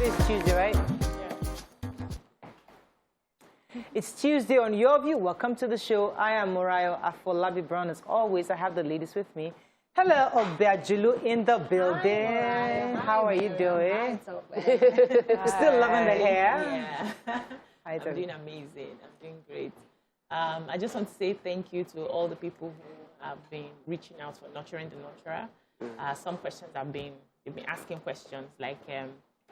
It's Tuesday, right? Yeah. It's Tuesday on Your View. Welcome to the show. I am Morayo Afolabi Brown. As always, I have the ladies with me. Hello, Obeajulu in the building. Hi, how are you doing? Still loving the hair? Yeah. I'm doing amazing. I'm doing great. I just want to say thank you to all the people who have been reaching out for Nurturing the Nurturer. Some questions they've been asking questions like,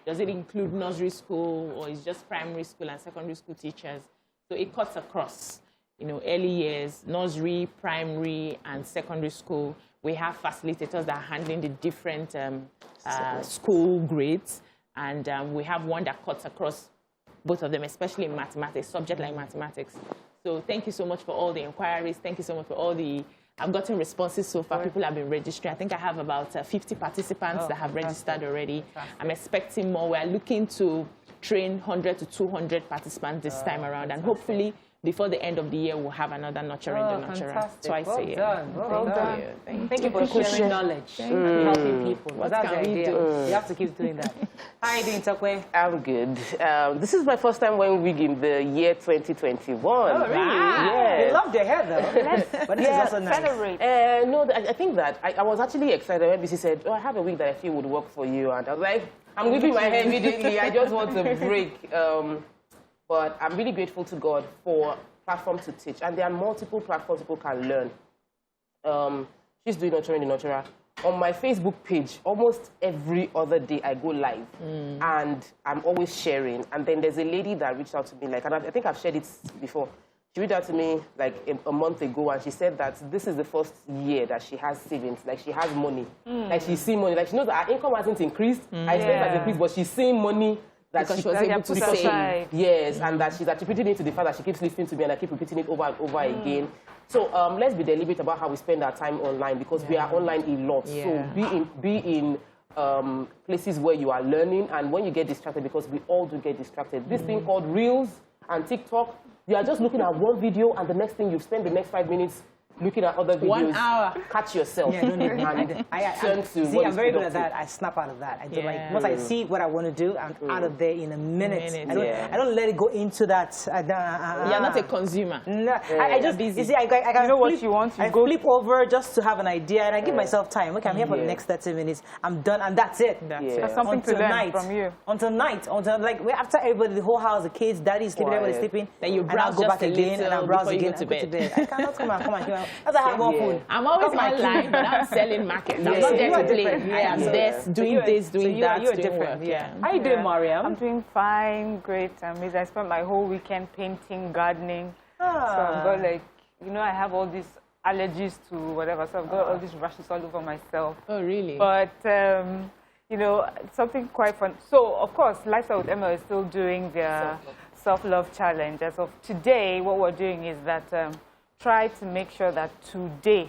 does it include nursery school or is just primary school and secondary school teachers? So it cuts across, early years, nursery, primary, and secondary school. We have facilitators that are handling the different school grades, and we have one that cuts across both of them, especially in mathematics, subject like mathematics. So thank you so much for all the inquiries. Thank you so much for all the... I've gotten responses so far. People have been registering. I think I have about 50 participants that have registered already. I'm expecting more. We're looking to train 100 to 200 participants this time around, and hopefully before the end of the year, we'll have another Nurturing the Nurturer. Twice a year. Well done. Thank you for sharing knowledge and helping people. What can we do? You have to keep doing that. How are you doing, Tope? I'm good. This is my first time wearing wig in the year 2021. Oh, really? Yeah. You love your hair, though. But this is also nice. No, I think that I was actually excited when Beecee said, I have a wig that I feel would work for you. And I was like, I'm whipping my hair immediately. I just want to break. But I'm really grateful to God for platform to teach. And there are multiple platforms people can learn. She's doing Nurturing the Nurturer. On my Facebook page, almost every other day I go live. And I'm always sharing. And then there's a lady that reached out to me, and I think I've shared it before. She reached out to me like a month ago, and she said that this is the first year that she has savings, like she has money. Like she's seeing money. Like she knows that her income hasn't increased. I expect has increased, but she's seeing money that she was able to save. Yes, and that she's attributing it to the fact that she keeps listening to me and I keep repeating it over and over again. So let's be deliberate about how we spend our time online, because we are online a lot. So be in places where you are learning, and when you get distracted, because we all do get distracted. This thing called Reels and TikTok, you are just looking at one video, and the next thing you spend the next 5 minutes looking at other videos. 1 hour. Catch yourself. Yeah, don't even. I'm very good at that. I snap out of that. I do like once I see what I want to do, I'm out of there in a minute. I don't let it go into that. You're not a consumer. No, I just busy. You see, I can know what you want. I flip over just to have an idea, and I give myself time. Okay, I'm here for the next 30 minutes. I'm done, and that's it. That's something to learn from you. Until night, like after everybody, the whole house, the kids, daddy's sleeping, everybody's sleeping. Then you browse, go back again, and I browse again. To bed. I cannot come on. As I have one phone. I'm always online, but I'm selling markets. I'm not there to play. I'm there doing this, doing that, you're doing different. work. How you doing, Mariam? I'm doing fine, great, amazing. I spent my whole weekend painting, gardening. So I've got I have all these allergies to whatever, so I've got all these rashes all over myself. Oh, really? But, something quite fun. So, of course, Lifestyle with Emma is still doing their self-love challenge. As of today, what we're doing is that try to make sure that today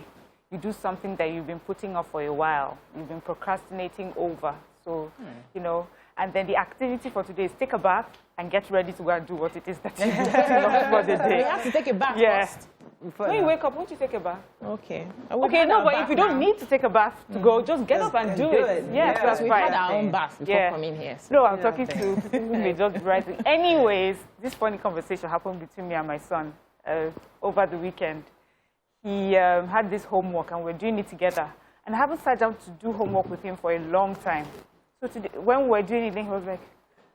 you do something that you've been putting off for a while. You've been procrastinating over. So, and then the activity for today is take a bath and get ready to go and do what it is that you've been putting off for the day. You have to take a bath first. When you wake up, won't you take a bath? Okay. Okay, no, but if you don't need to take a bath to go, just get up and do it. Yes, that's we fine. had our own bath before coming here. So. No, I'm talking to people who may just be writing. Anyways, this funny conversation happened between me and my son over the weekend. He had this homework, and we're doing it together. And I haven't sat down to do homework with him for a long time. So today, when we're doing it, then he was like,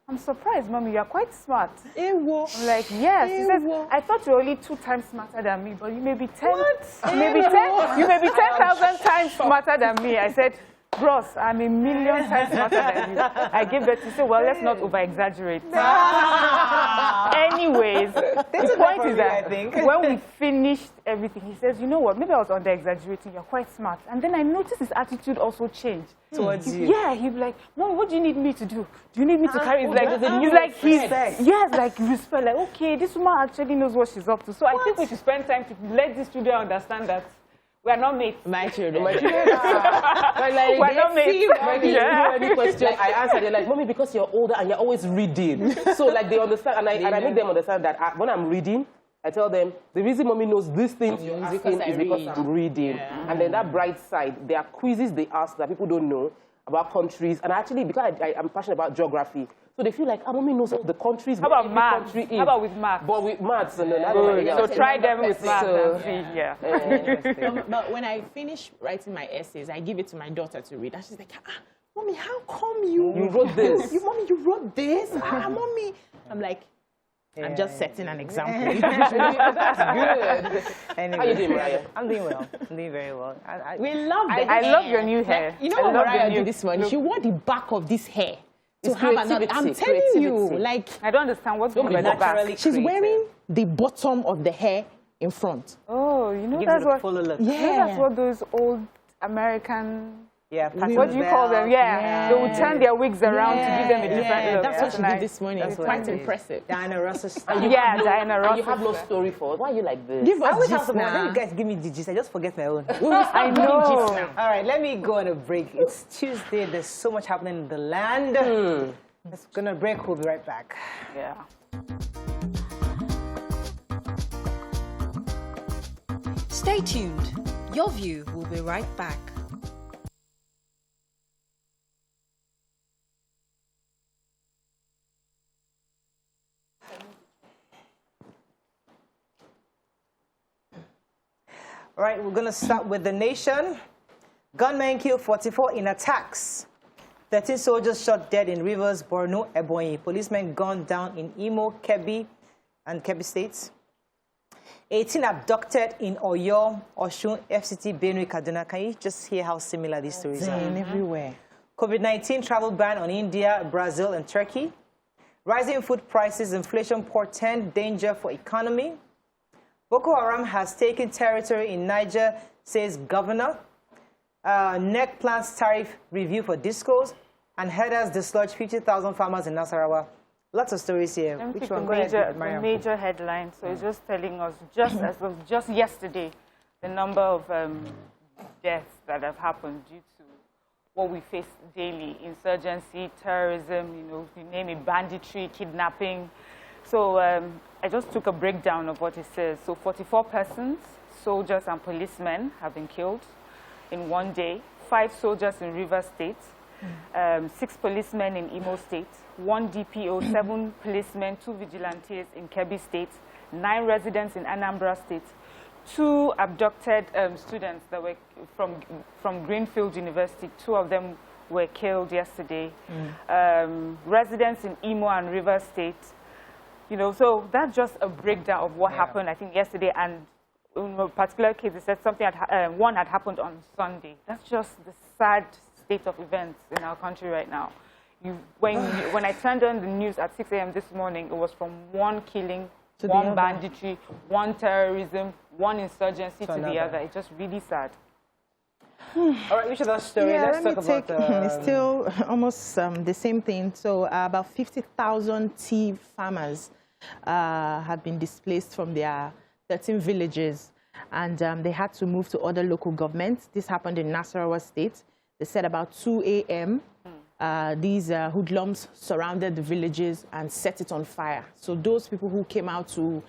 I'm surprised, Mommy, you're quite smart. I'm like, yes. He says, I thought you were only 2 times smarter than me, but you may be 10. You may be 10,000 times smarter than me. I said, Bros, I'm 1,000,000 times smarter than you. I gave birth to say, well, let's not over-exaggerate. Anyways, the point is that when we finished everything, he says, you know what, maybe I was under-exaggerating, you're quite smart. And then I noticed his attitude also changed. Towards you? Yeah, he'd be like, Mom, what do you need me to do? Do you need me to carry? He's like respect, like, okay, this woman actually knows what she's up to. So I think we should spend time to let these children understand that we are not mates. My children. We're not mates. Any question I answer, they're like, Mommy, because you're older and you're always reading. So like they understand, and I make them understand that when I'm reading, I tell them, the reason Mommy knows these things you're asking is because I'm reading. Yeah. And then that bright side, there are quizzes they ask that people don't know. about countries. And actually, because I'm passionate about geography, so they feel like, mommy knows all the countries. How about maths? How about with maths? But with maths. And so try them with maths and see. Yeah. But when I finish writing my essays, I give it to my daughter to read. And she's like, Mommy, how come you wrote this? Mommy, you wrote this? Mommy. I'm like, I'm just setting an example. That's good. Anyway, how you doing, Mariam? I'm doing well. I'm doing very well. We love it. I love your new hair. You know what Morayo did this morning? She wore the back of this hair. To have another, I'm telling you, like, I don't understand what's going on the back. She's wearing the bottom of the hair in front. Oh, you know, that's what fuller look. Yeah, you know, that's what those old American. Yeah, what do you call them? Yeah. They would turn their wigs around to give them a different look. That's what she did this morning. It's quite impressive. Diana Ross's style. Diana Ross. You have no story for us. Why are you like this? Give us gist now. You guys give me the gist. I just forget my own. I know. All right, let me go on a break. It's Tuesday. There's so much happening in the land. Let's go on a break. We'll be right back. Yeah. Stay tuned. Your View will be right back. All right, we're going to start with the nation. Gunmen kill 44 in attacks. 13 soldiers shot dead in Rivers, Borno, Ebonyi. Policemen gunned down in Imo, Kebbi, and Kebbi states. 18 abducted in Oyo, Osun, FCT, Benue, Kaduna. Can you just hear how similar these stories are? Everywhere. COVID-19 travel ban on India, Brazil, and Turkey. Rising food prices, inflation portend danger for economy. Boko Haram has taken territory in Niger, says governor. NEC plans tariff review for discos. And headers dislodge 50,000 farmers in Nasarawa. Lots of stories here. Which one? The major headline. So it's just telling us, just as of just yesterday, the number of deaths that have happened due to what we face daily: insurgency, terrorism, you name it, banditry, kidnapping. So I just took a breakdown of what it says. So 44 persons, soldiers and policemen, have been killed in one day. 5 soldiers in Rivers State, 6 policemen in Imo State, 1 DPO, 7 policemen, 2 vigilantes in Kebbi State, 9 residents in Anambra State, 2 abducted students that were from Greenfield University. 2 of them were killed yesterday. Residents in Imo and Rivers State. So that's just a breakdown of what happened, I think, yesterday. And in a particular case, they said something one had happened on Sunday. That's just the sad state of events in our country right now. When I turned on the news at 6 a.m. this morning, it was from 1 killing, 1 banditry, 1 terrorism, 1 insurgency to the other. It's just really sad. All right, which other story? Yeah, Let's talk about... It's still almost the same thing. So about 50,000 tea farmers had been displaced from their 13 villages, and they had to move to other local governments. This happened in Nasarawa State. They said about 2 a.m. These hoodlums surrounded the villages and set it on fire. So those people who came out to,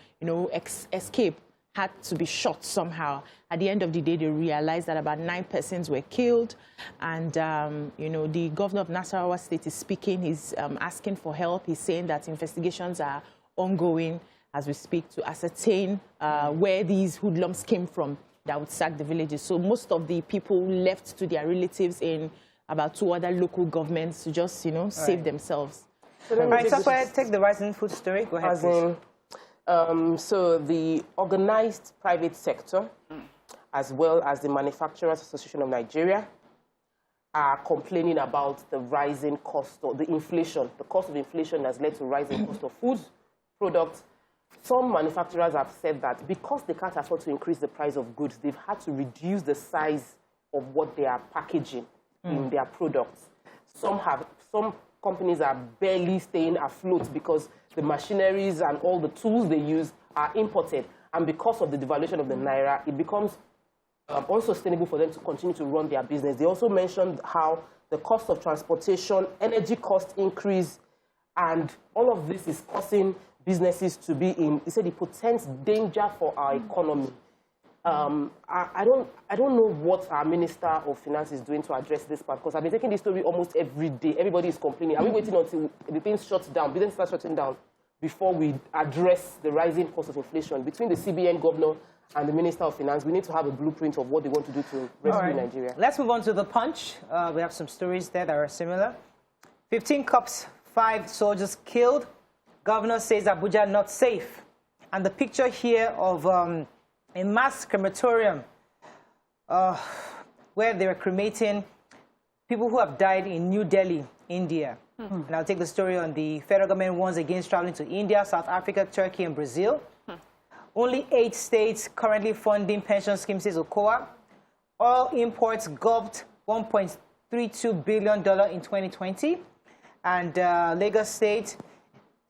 escape had to be shot somehow. At the end of the day, they realized that about 9 persons were killed. And, the governor of Nasarawa State is speaking. He's asking for help. He's saying that investigations are ongoing as we speak to ascertain where these hoodlums came from that would sack the villages. So most of the people left to their relatives in about 2 other local governments to just, save themselves. So all right, Tope, take the rising food story. Go ahead, please. So the organized private sector, as well as the Manufacturers Association of Nigeria, are complaining about the rising cost of the inflation. The cost of inflation has led to rising cost of food products. Some manufacturers have said that because they can't afford to increase the price of goods, they've had to reduce the size of what they are packaging in their products. Some companies are barely staying afloat because the machineries and all the tools they use are imported. And because of the devaluation of the Naira, it becomes unsustainable for them to continue to run their business. They also mentioned how the cost of transportation, energy cost increase, and all of this is causing businesses to be in, he said, it portends danger for our economy. I don't know what our Minister of Finance is doing to address this part, because I've been taking this story almost every day. Everybody is complaining. Are we waiting until the thing shuts down, business starts shutting down, before we address the rising cost of inflation? Between the CBN governor and the Minister of Finance, we need to have a blueprint of what they want to do to rescue Nigeria. Let's move on to the Punch. We have some stories there that are similar. 15 cops, 5 soldiers killed. Governor says Abuja not safe. And the picture here of a mass crematorium where they were cremating people who have died in New Delhi, India. And I'll take the story on the federal government warns against traveling to India, South Africa, Turkey, and Brazil. Only 8 states currently funding pension schemes, says Okoa. Oil imports gulped $1.32 billion in 2020. And Lagos State,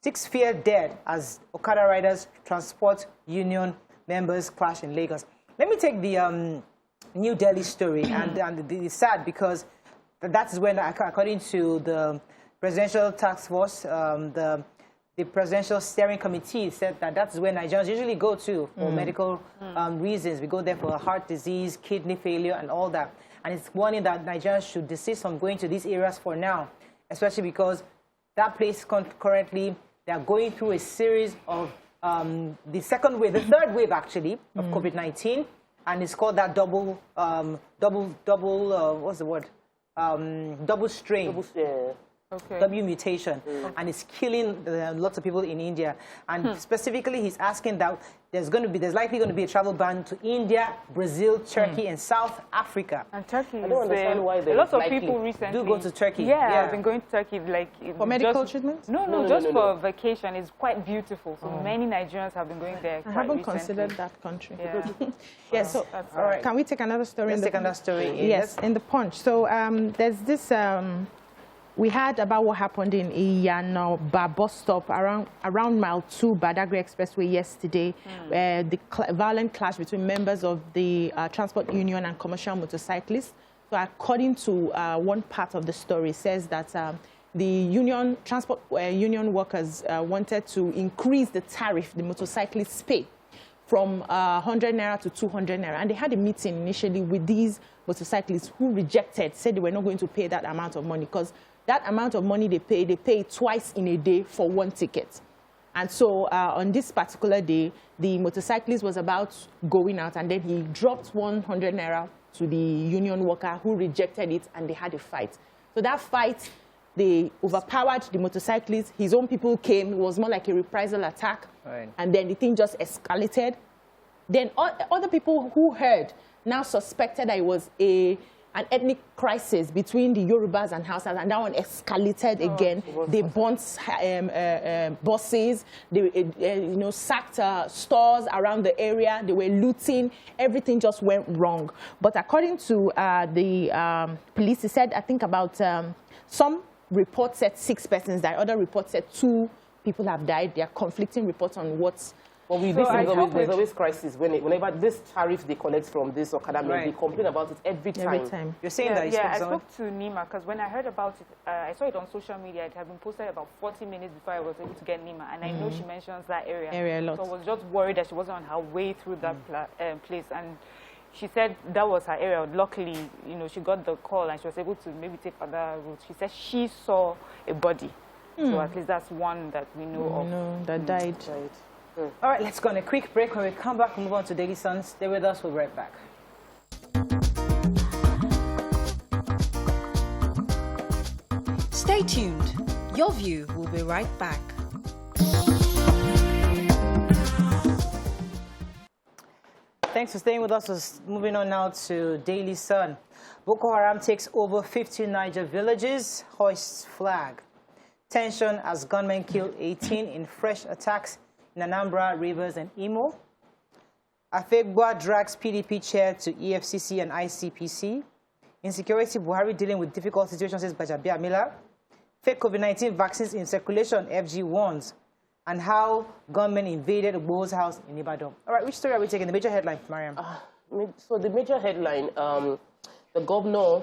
6 feared dead as Okada riders transport union members clash in Lagos. Let me take the New Delhi story. and it's sad because that's when, according to the Presidential Task Force, the Presidential Steering Committee said that that's where Nigerians usually go to for medical reasons. We go there for heart disease, kidney failure, and all that. And it's warning that Nigerians should desist from going to these areas for now, especially because that place currently, they are going through a series of the second wave, the third wave actually, of COVID-19. And it's called that double what's the word? Double strain. Okay. W mutation, and it's killing lots of people in India. And specifically, he's asking that there's likely going to be a travel ban to India, Brazil, Turkey, and South Africa. And Turkey, I don't understand why a lot of people recently do go to Turkey. Yeah, I've been going to Turkey for medical treatment. No, just for vacation. It's quite beautiful. So many Nigerians have been going there. I haven't considered that country. Yeah. Yes. So, all right. Can we take another story? Let's take another story. Yes, in the Punch. So there's this. We heard about what happened in Iyanoba bus stop around mile 2 Badagry Expressway yesterday, where the violent clash between members of the transport union and commercial motorcyclists. So according to one part of the story, says that the transport union workers wanted to increase the tariff the motorcyclists pay from 100 naira to 200 naira. And they had a meeting initially with these motorcyclists who rejected, said they were not going to pay that amount of money because that amount of money they pay twice in a day for one ticket. And so on this particular day, the motorcyclist was about going out, and then he dropped 100 naira to the union worker who rejected it, and they had a fight. So that fight, they overpowered the motorcyclist. His own people came. It was more like a reprisal attack. Right. And then the thing just escalated. Then other people who heard now suspected that it was an ethnic crisis between the Yorubas and Hausas, and that one escalated again. They burnt buses, they sacked stores around the area. They were looting. Everything just went wrong. But according to the police, they said, I think about some reports said 6 persons died. Other reports said 2 people have died. There are conflicting reports on what's. Well, there's always crisis whenever this tariff they collect from this Okada, they complain about it every time. You're saying that? Yeah, I spoke to Nima because when I heard about it, I saw it on social media. It had been posted about 40 minutes before I was able to get Nima, and I know she mentions that area a lot. So I was just worried that she wasn't on her way through that place, and she said that was her area. Luckily, she got the call and she was able to maybe take other routes. She said she saw a body, so at least that's one that we know of. That died. All right, let's go on a quick break. When we come back, we'll move on to Daily Sun. Stay with us. We'll be right back. Stay tuned. Your View will be right back. Thanks for staying with us. Moving on now to Daily Sun. Boko Haram takes over 50 Niger villages, hoists flag. Tension as gunmen kill 18 in fresh attacks in Anambra, Rivers, and Imo. Afegbua drags PDP chair to EFCC and ICPC. Insecurity, Buhari dealing with difficult situations, says Bajabia Miller. Fake COVID-19 vaccines in circulation, FG warns. And how gunmen invaded Bo's house in Ibadan. All right, which story are we taking? The major headline, Mariam. So the major headline, the governor,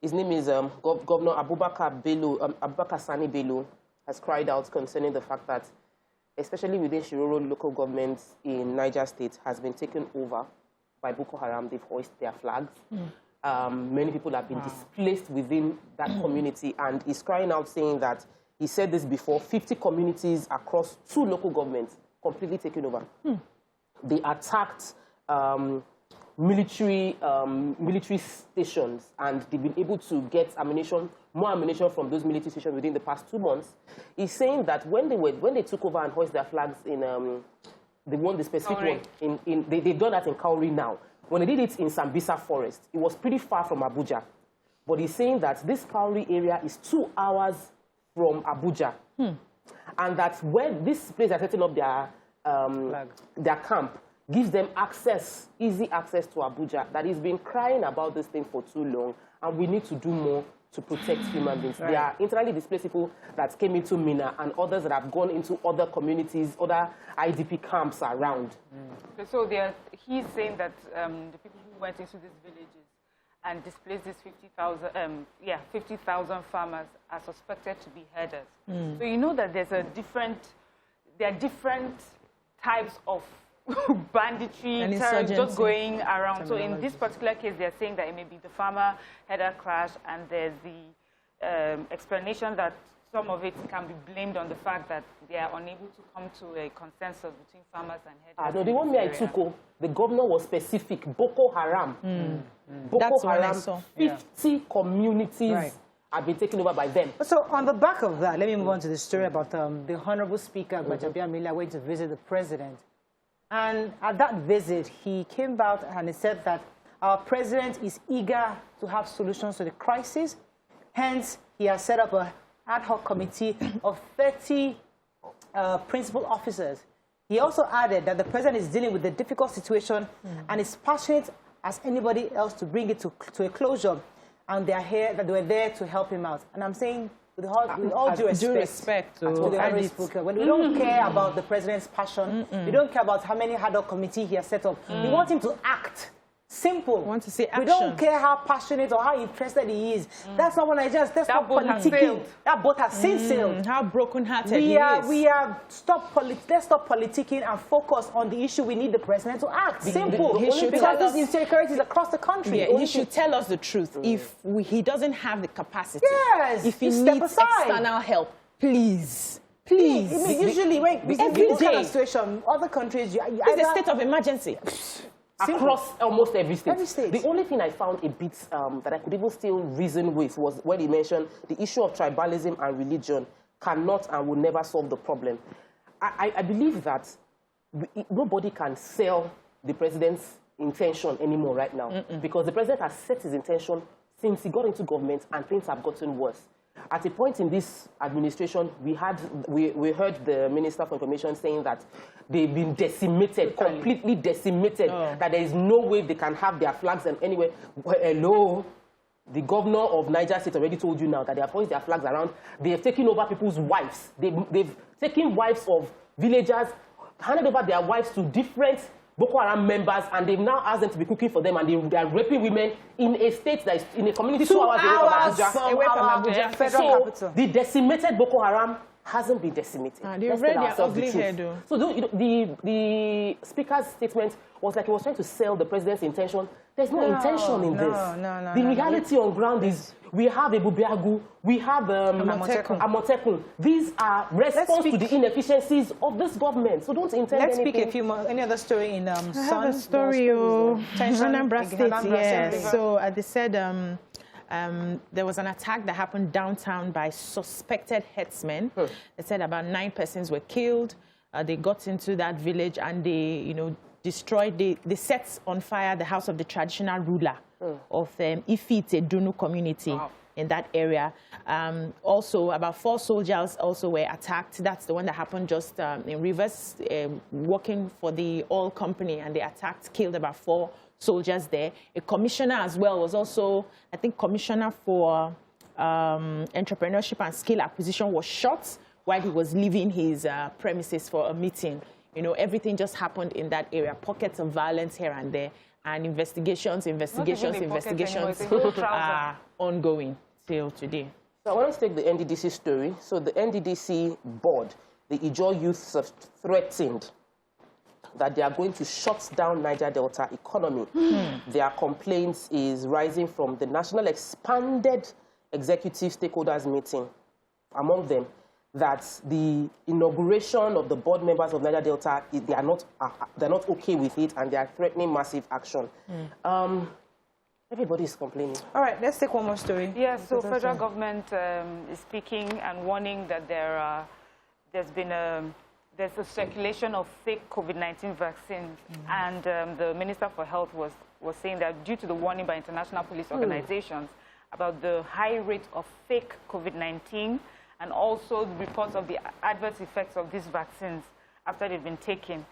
his name is Governor Abubakar Sani Bello, has cried out concerning the fact that especially within Shiroro local government in Niger State, has been taken over by Boko Haram. They've hoisted their flags. Many people have been displaced within that community, and he's crying out saying that, he said this before, 50 communities across 2 local governments completely taken over. They attacked military stations, and they've been able to get more ammunition from those military stations within the past 2 months. He's saying that when they took over and hoisted their flags in the specific one, they've done that in Kauri now. When they did it in Sambisa Forest, it was pretty far from Abuja. But he's saying that this Kauri area is 2 hours from Abuja. And that when this place are setting up their camp, gives them easy access to Abuja, that he's been crying about this thing for too long, and we need to do more to protect human beings. There are internally displaced people that came into Mina, and others that have gone into other communities, other IDP camps around. So he's saying that the people who went into these villages and displaced these 50,000 farmers are suspected to be herders. So you know that there are different types of banditry just going around. So in this particular case, they're saying that it may be the farmer-herder clash, and there's the explanation that some of it can be blamed on the fact that they are unable to come to a consensus between farmers and herders. No, the one I took, the governor was specific. Boko Haram. Boko Haram, 50 communities have been taken over by them. So on the back of that, let me move on to the story about the Honorable Speaker, Gbajabiamila, went to visit the president. And at that visit, he came out and he said that our president is eager to have solutions to the crisis. Hence, he has set up an ad hoc committee of 30 principal officers. He also added that the president is dealing with a difficult situation and is passionate as anybody else to bring it to a closure. And they were there to help him out. And I'm saying, with all due respect to the Honorable Speaker, when we don't care about the president's passion, we don't care about how many ad hoc committee he has set up. We want him to act. Simple. We want to see action. We don't care how passionate or how interested he is. That's not what Nigerians. That's not politicking. That boat has since sailed. How broken-hearted he is. Let's stop politicking and focus on the issue. We need the president to act. Simple. Because there's insecurities across the country. Yeah, he should tell us the truth. If he doesn't have the capacity, if he step needs aside. external help, please. Please. Usually, in this kind of situation, other countries, it's a state of emergency. Across almost every state. Every state. The only thing I found a bit that I could even still reason with was when he mentioned the issue of tribalism and religion cannot and will never solve the problem. I believe that nobody can sell the president's intention anymore right now because the president has set his intention since he got into government, and things have gotten worse. At a point in this administration, we heard the Minister for Information saying that they've been decimated, completely decimated, that there is no way they can have their flags and anywhere. Well, hello, the governor of Niger State already told you now that they have hoisted their flags around. They have taken over people's wives. They've taken wives of villagers, handed over their wives to different Boko Haram members, and they've now asked them to be cooking for them, and they are raping women in a state that is in a community 2 hours away from Abuja. Federal capital. The decimated Boko Haram hasn't been decimated. They read their ugly hair, though. So the speaker's statement was like he was trying to sell the president's intention. There's no intention in this. No. The reality on ground is we have a Bubiagu, we have Amotekun. These are response to the inefficiencies of this government. So don't intend Let's anything. speak a few more. Any other story in I have a story of Anambra State, yes. So they said there was an attack that happened downtown by suspected herdsmen. They said about 9 persons were killed. They got into that village and they, destroyed, they set on fire the house of the traditional ruler of Ifite Dunu community in that area. Also, about 4 soldiers also were attacked. That's the one that happened just in Rivers, working for the oil company, and they attacked, killed about 4 soldiers there. A commissioner as well was also, I think, commissioner for entrepreneurship and skill acquisition was shot while he was leaving his premises for a meeting. Everything just happened in that area. Pockets of violence here and there, and investigations are ongoing till today. So I want to take the NDDC story. So the NDDC board, the Ijaw youth threatened that they are going to shut down Niger Delta economy. Their complaints is rising from the National Expanded Executive Stakeholders Meeting, among them, that the inauguration of the board members of Niger Delta, they're not okay with it, and they are threatening massive action. Everybody is complaining. All right, let's take one more story. Yeah, so federal government is speaking and warning that there's a circulation of fake COVID-19 vaccines, and the Minister for Health was saying that due to the warning by international police organizations about the high rate of fake COVID-19 and also the reports of the adverse effects of these vaccines after they've been taken,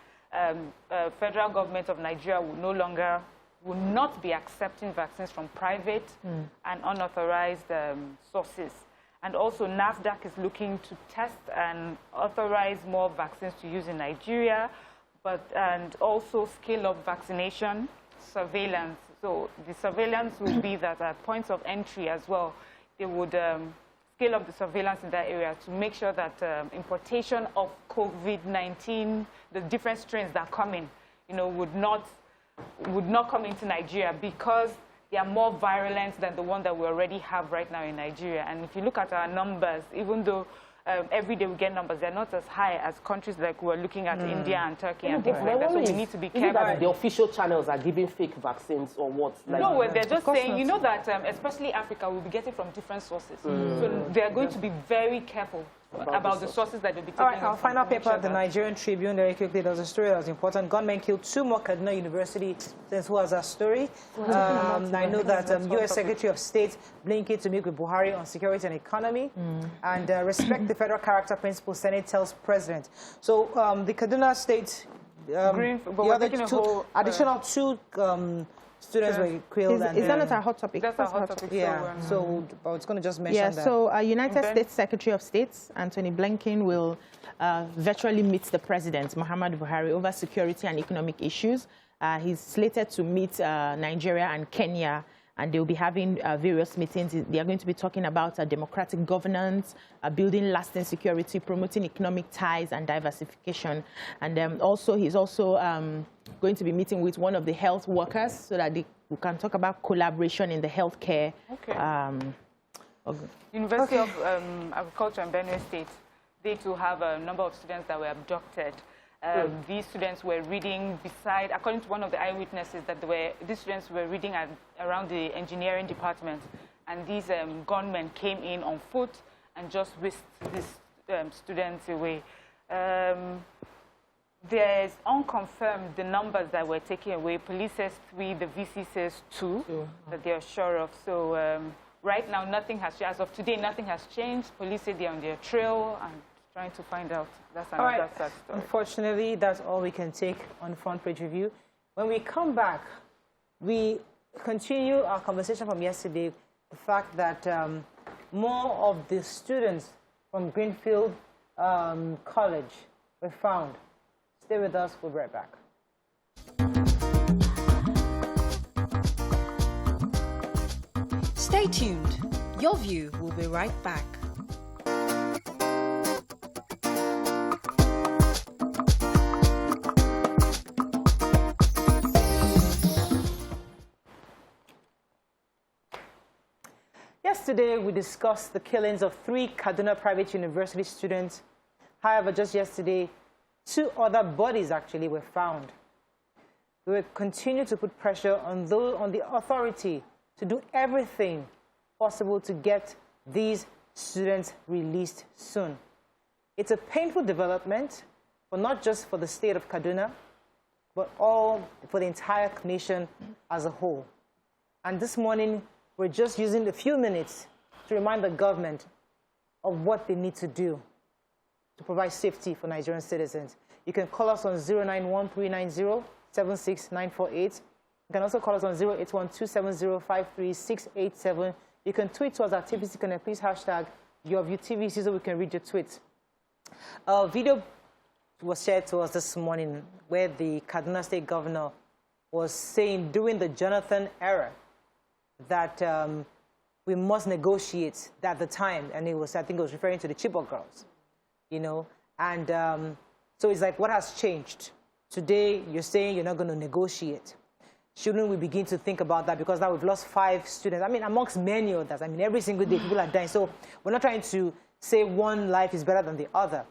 federal government of Nigeria will not be accepting vaccines from private and unauthorized sources. And also NAFDAC is looking to test and authorize more vaccines to use in Nigeria, and also scale up vaccination surveillance. So the surveillance will be that at points of entry as well, they would scale up the surveillance in that area to make sure that importation of COVID-19, the different strains that come in, would not come into Nigeria, because they are more virulent than the one that we already have right now in Nigeria. And if you look at our numbers, even though every day we get numbers, they're not as high as countries like we're looking at India and Turkey and things like that. So we need to be careful. That the official channels are giving fake vaccines or what? Like, no, they're just saying, that especially Africa will be getting from different sources. So they're going to be very careful about the sources that they'll be taking. All right, our final paper, the Nigerian Tribune, very quickly, there's a story that was important. Gunmen killed 2 more Kaduna University students. Who has our story? I know that U.S. Secretary of State Blinken to meet with Buhari on security and economy, and respect the federal character principle, Senate tells President. So the Kaduna State, additional 2 students were killed. Is that not a hot topic? That's a hot topic. Yeah, so I was going to just mention that. So United States Secretary of State Anthony Blinken will virtually meet the President, Muhammadu Buhari, over security and economic issues. He's slated to meet Nigeria and Kenya, and they'll be having various meetings. They are going to be talking about democratic governance, building lasting security, promoting economic ties and diversification. And he's also going to be meeting with one of the health workers so that we can talk about collaboration in the healthcare. University of Agriculture in Benue State, they too have a number of students that were abducted. These students were reading according to one of the eyewitnesses, that these students were reading around the engineering department, and these gunmen came in on foot and just whisked these students away. There's unconfirmed the numbers that were taken away. Police says 3, the VC says 2, that they're sure of. So right now, nothing has changed. As of today, nothing has changed. Police say they're on their trail and trying to find out. That's another sad story. Unfortunately, that's all we can take on Front Page Review. When we come back, we continue our conversation from yesterday, the fact that more of the students from Greenfield College were found. Stay with us, we'll be right back. Stay tuned. Your View will be right back. Yesterday, we discussed the killings of 3 Kaduna private university students. However, just yesterday, 2 other bodies actually were found. We will continue to put pressure on the authority to do everything possible to get these students released soon. It's a painful development, but not just for the state of Kaduna, but all for the entire nation as a whole. And this morning, we're just using a few minutes to remind the government of what they need to do to provide safety for Nigerian citizens. You can call us on 091-390-76948. You can also call us on 081-270-53687. You can tweet to us at TVC Connect. Please hashtag YourViewTVC so we can read your tweets. A video was shared to us this morning where the Kaduna State Governor was saying during the Jonathan era that we must negotiate at the time, and I think it was referring to the Chibok girls, and so it's like, what has changed Today, you're saying you're not going to negotiate. Shouldn't we begin to think about that? Because now we've lost 5 students. I mean, amongst many others. I mean, every single day people are dying. So we're not trying to say one life is better than the other.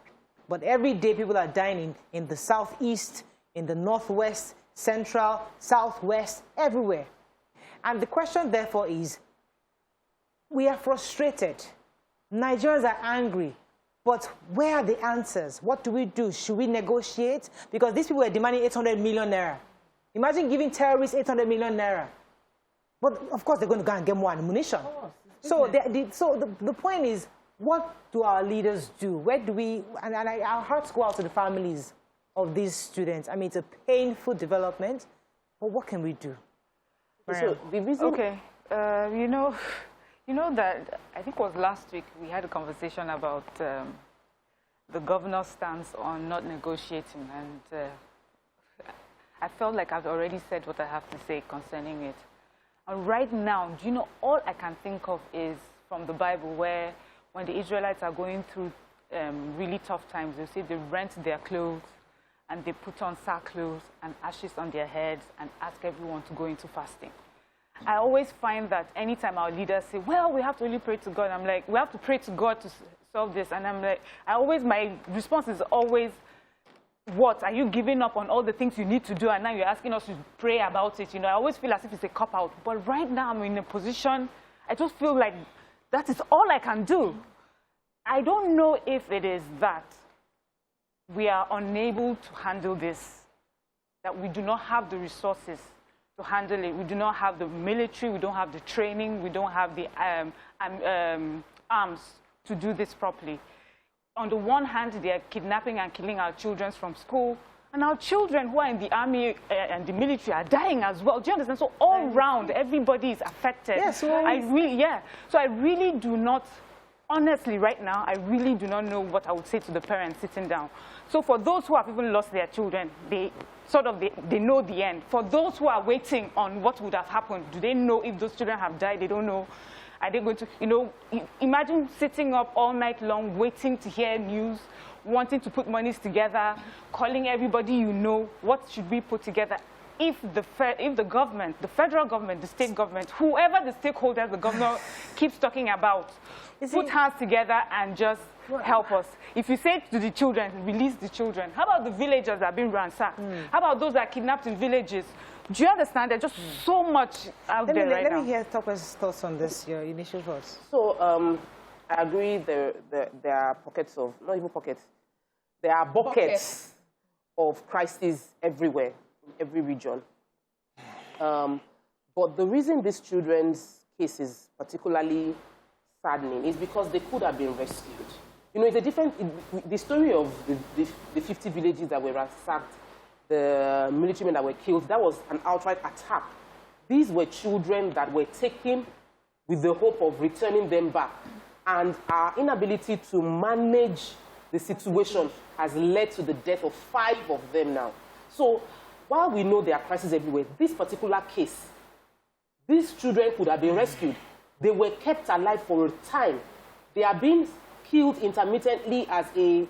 But every day people are dying in the southeast, in the northwest, central, southwest, everywhere. And the question, therefore, is, we are frustrated. Nigerians are angry. But where are the answers? What do we do? Should we negotiate? Because these people are demanding 800 million naira. Imagine giving terrorists 800 million naira. But of course, they're going to go and get more ammunition. So the point is, what do our leaders do? Where do we, and our hearts go out to the families of these students. I mean, it's a painful development, but what can we do? So the reason, okay, you know that I think it was last week we had a conversation about the governor's stance on not negotiating, and I felt like I've already said what I have to say concerning it. And right now, do you know, all I can think of is from the Bible, where when the Israelites are going through really tough times, they say they rent their clothes and they put on sackcloth and ashes on their heads and ask everyone to go into fasting. I always find that anytime our leaders say, well, we have to really pray to God, I'm like, we have to pray to God to solve this. And I'm like, my response is always, what? Are you giving up on all the things you need to do and now you're asking us to pray about it? You know, I always feel as if it's a cop-out. But right now I'm in a position, I just feel like that is all I can do. I don't know if it is that we are unable to handle this, that we do not have the resources to handle it. We do not have the military, we don't have the training, we don't have the arms to do this properly. On the one hand, they are kidnapping and killing our children from school, and our children who are in the army and the military are dying as well. Do you understand? So all round, everybody is affected. Yes, so I really do not, honestly, right now, I really do not know what I would say to the parents sitting down. So for those who have even lost their children, they know the end. For those who are waiting on what would have happened, do they know if those children have died? They don't know. Are they going to, you know, imagine sitting up all night long, waiting to hear news, wanting to put monies together, calling everybody you know, what should we put together? If the government, the federal government, the state government, whoever the stakeholders the governor keeps talking about, put hands together and just help us. If you say to the children, release the children, how about the villagers that are being ransacked? How about those that are kidnapped in villages? Do you understand? There's just so much out there right now. Let me hear Tope's thoughts on this, your initial thoughts. So I agree there are pockets of, not even pockets, there are buckets of crises everywhere, in every region. But the reason this children's case is particularly saddening is because they could have been rescued. You know, it's a different, the story of the 50 villages that were ransacked, the military men that were killed, that was an outright attack. These were children that were taken with the hope of returning them back. And our inability to manage the situation has led to the death of 5 of them now. So while we know there are crises everywhere, this particular case, these children could have been rescued. They were kept alive for a time. They are being killed intermittently as a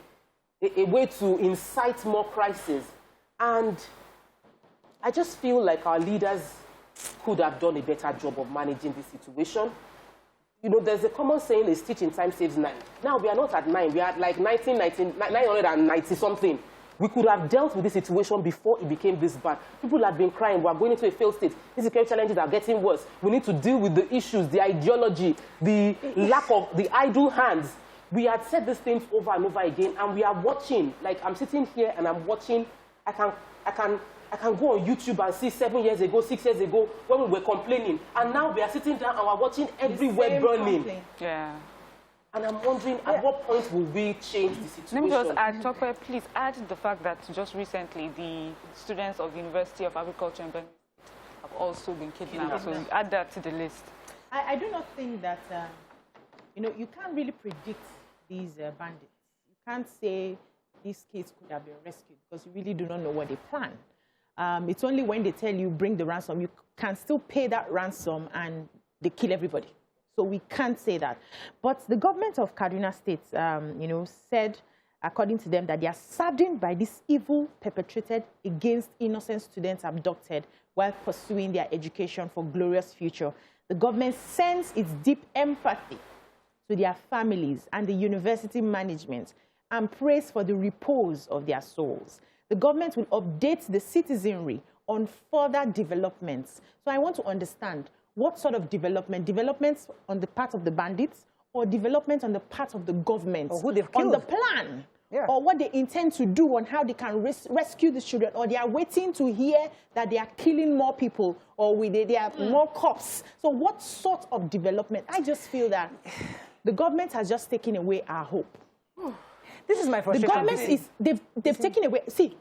way to incite more crises. And I just feel like our leaders could have done a better job of managing this situation. You know, there's a common saying, a stitch in time saves 9. Now, we are not at 9. We are at like 990 something. We could have dealt with this situation before it became this bad. People have been crying. We are going into a failed state. These security challenges are getting worse. We need to deal with the issues, the ideology, the lack of, the idle hands. We had said these things over and over again, and we are watching. Like, I'm sitting here and I'm watching. I can go on YouTube and see 7 years ago, 6 years ago, when we were complaining. And now we are sitting down and we're watching everywhere burning. Yeah. And I'm wondering, at what point will we change the situation? Let me just add, Tope, please add the fact that just recently the students of the University of Agriculture and Benin have also been kidnapped. So add that to the list. I do not think that, you know, you can't really predict these bandits. You can't say this case could have been rescued because you really do not know what they plan. It's only when they tell you bring the ransom, you can still pay that ransom and they kill everybody. So we can't say that. But the government of Kaduna State, you know, said according to them, that they are saddened by this evil perpetrated against innocent students abducted while pursuing their education for glorious future. The government sends its deep empathy to their families and the university management and prays for the repose of their souls. The government will update the citizenry on further developments. So I want to understand what sort of development? Developments on the part of the bandits or development on the part of the government? Or who they've killed. On the plan? Yeah. Or what they intend to do on how they can rescue the children, or they are waiting to hear that they are killing more people, or they are more cops. So what sort of development? I just feel that the government has just taken away our hope. This is my frustration. The government they've taken away. See,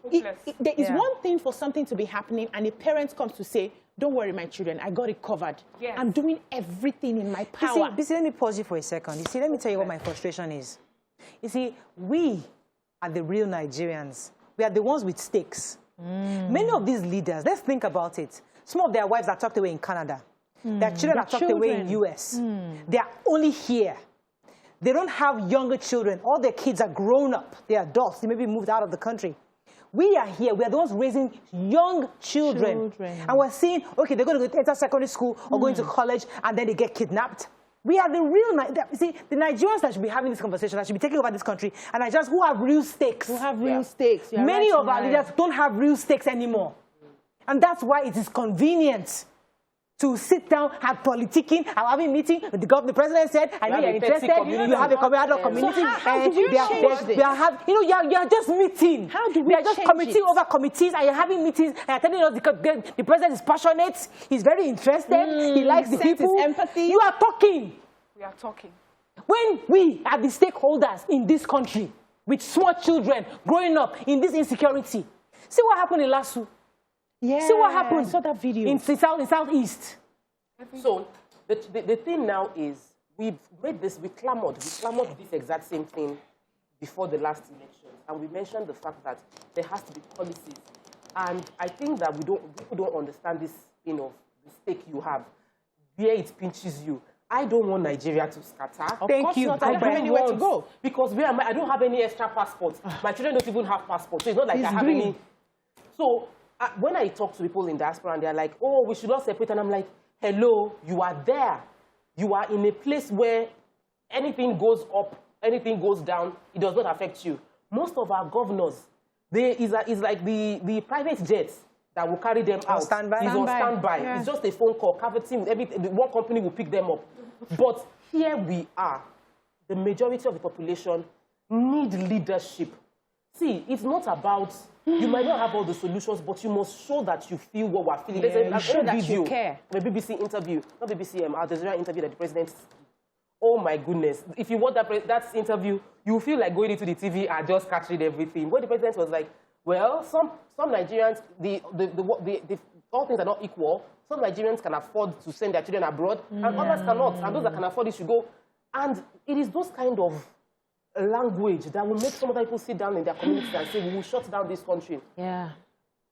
there is one thing for something to be happening, and a parent comes to say, "Don't worry, my children, I got it covered. Yes. I'm doing everything in my power." Beecee, let me pause you for a second. You see, let me tell you what my frustration is. You see, we are the real Nigerians. We are the ones with stakes. Many of these leaders, let's think about it. Some of their wives are tucked away in Canada. Their children are tucked away in US. They are only here. They don't have younger children. All their kids are grown up. They are adults. They maybe moved out of the country. We are here. We are the ones raising young children. And we're seeing, okay, they're going to enter secondary school or go into college, and then they get kidnapped. We are the real, see, the Nigerians that should be having this conversation, that should be taking over this country, and Nigerians who have real stakes. Who have real stakes. Many of our leaders don't have real stakes anymore. And that's why it is convenient to sit down, have politicking, have having a meeting. The president said, I know you're interested. You have a adult community. So how do you change this? You're just meeting. How do we are just change committee it? over committees, and you're having meetings, and you're telling us the president is passionate, he's very interested, he likes the people. Empathy. You are talking. We are talking. When we are the stakeholders in this country, with small children growing up in this insecurity, see what happened in Lasu. Yeah. See what happened. I saw that video. In Southeast. So the thing now is, we clamored this exact same thing before the last election, and we mentioned the fact that there has to be policies. And I think that people don't understand this, the stake you have, where it pinches you. I don't want Nigeria to scatter. Thank you. I don't have anywhere to go. Because where am I? I don't have any extra passports. My children don't even have passports. So it's not like I have any. So when I talk to people in diaspora and they're like, oh, we should not separate, and I'm like, hello, you are there. You are in a place where anything goes up, anything goes down, it does not affect you. Most of our governors, is like the private jets that will carry them out. Standby. Is on standby. Yeah. It's just a phone call. One company will pick them up. But here we are. The majority of the population need leadership. See, it's not about, you might not have all the solutions, but you must show that you feel what we're feeling. Yeah, There's show that you care. A BBC interview, not BBC, Al Jazeera interview that the president, oh my goodness. If you watch that interview, you feel like going into the TV and just catching everything. What the president was like, well, some Nigerians, all things are not equal. Some Nigerians can afford to send their children abroad, and others cannot. And those that can afford it should go. And it is those kind of language that will make some other people sit down in their communities and say, we will shut down this country. Yeah.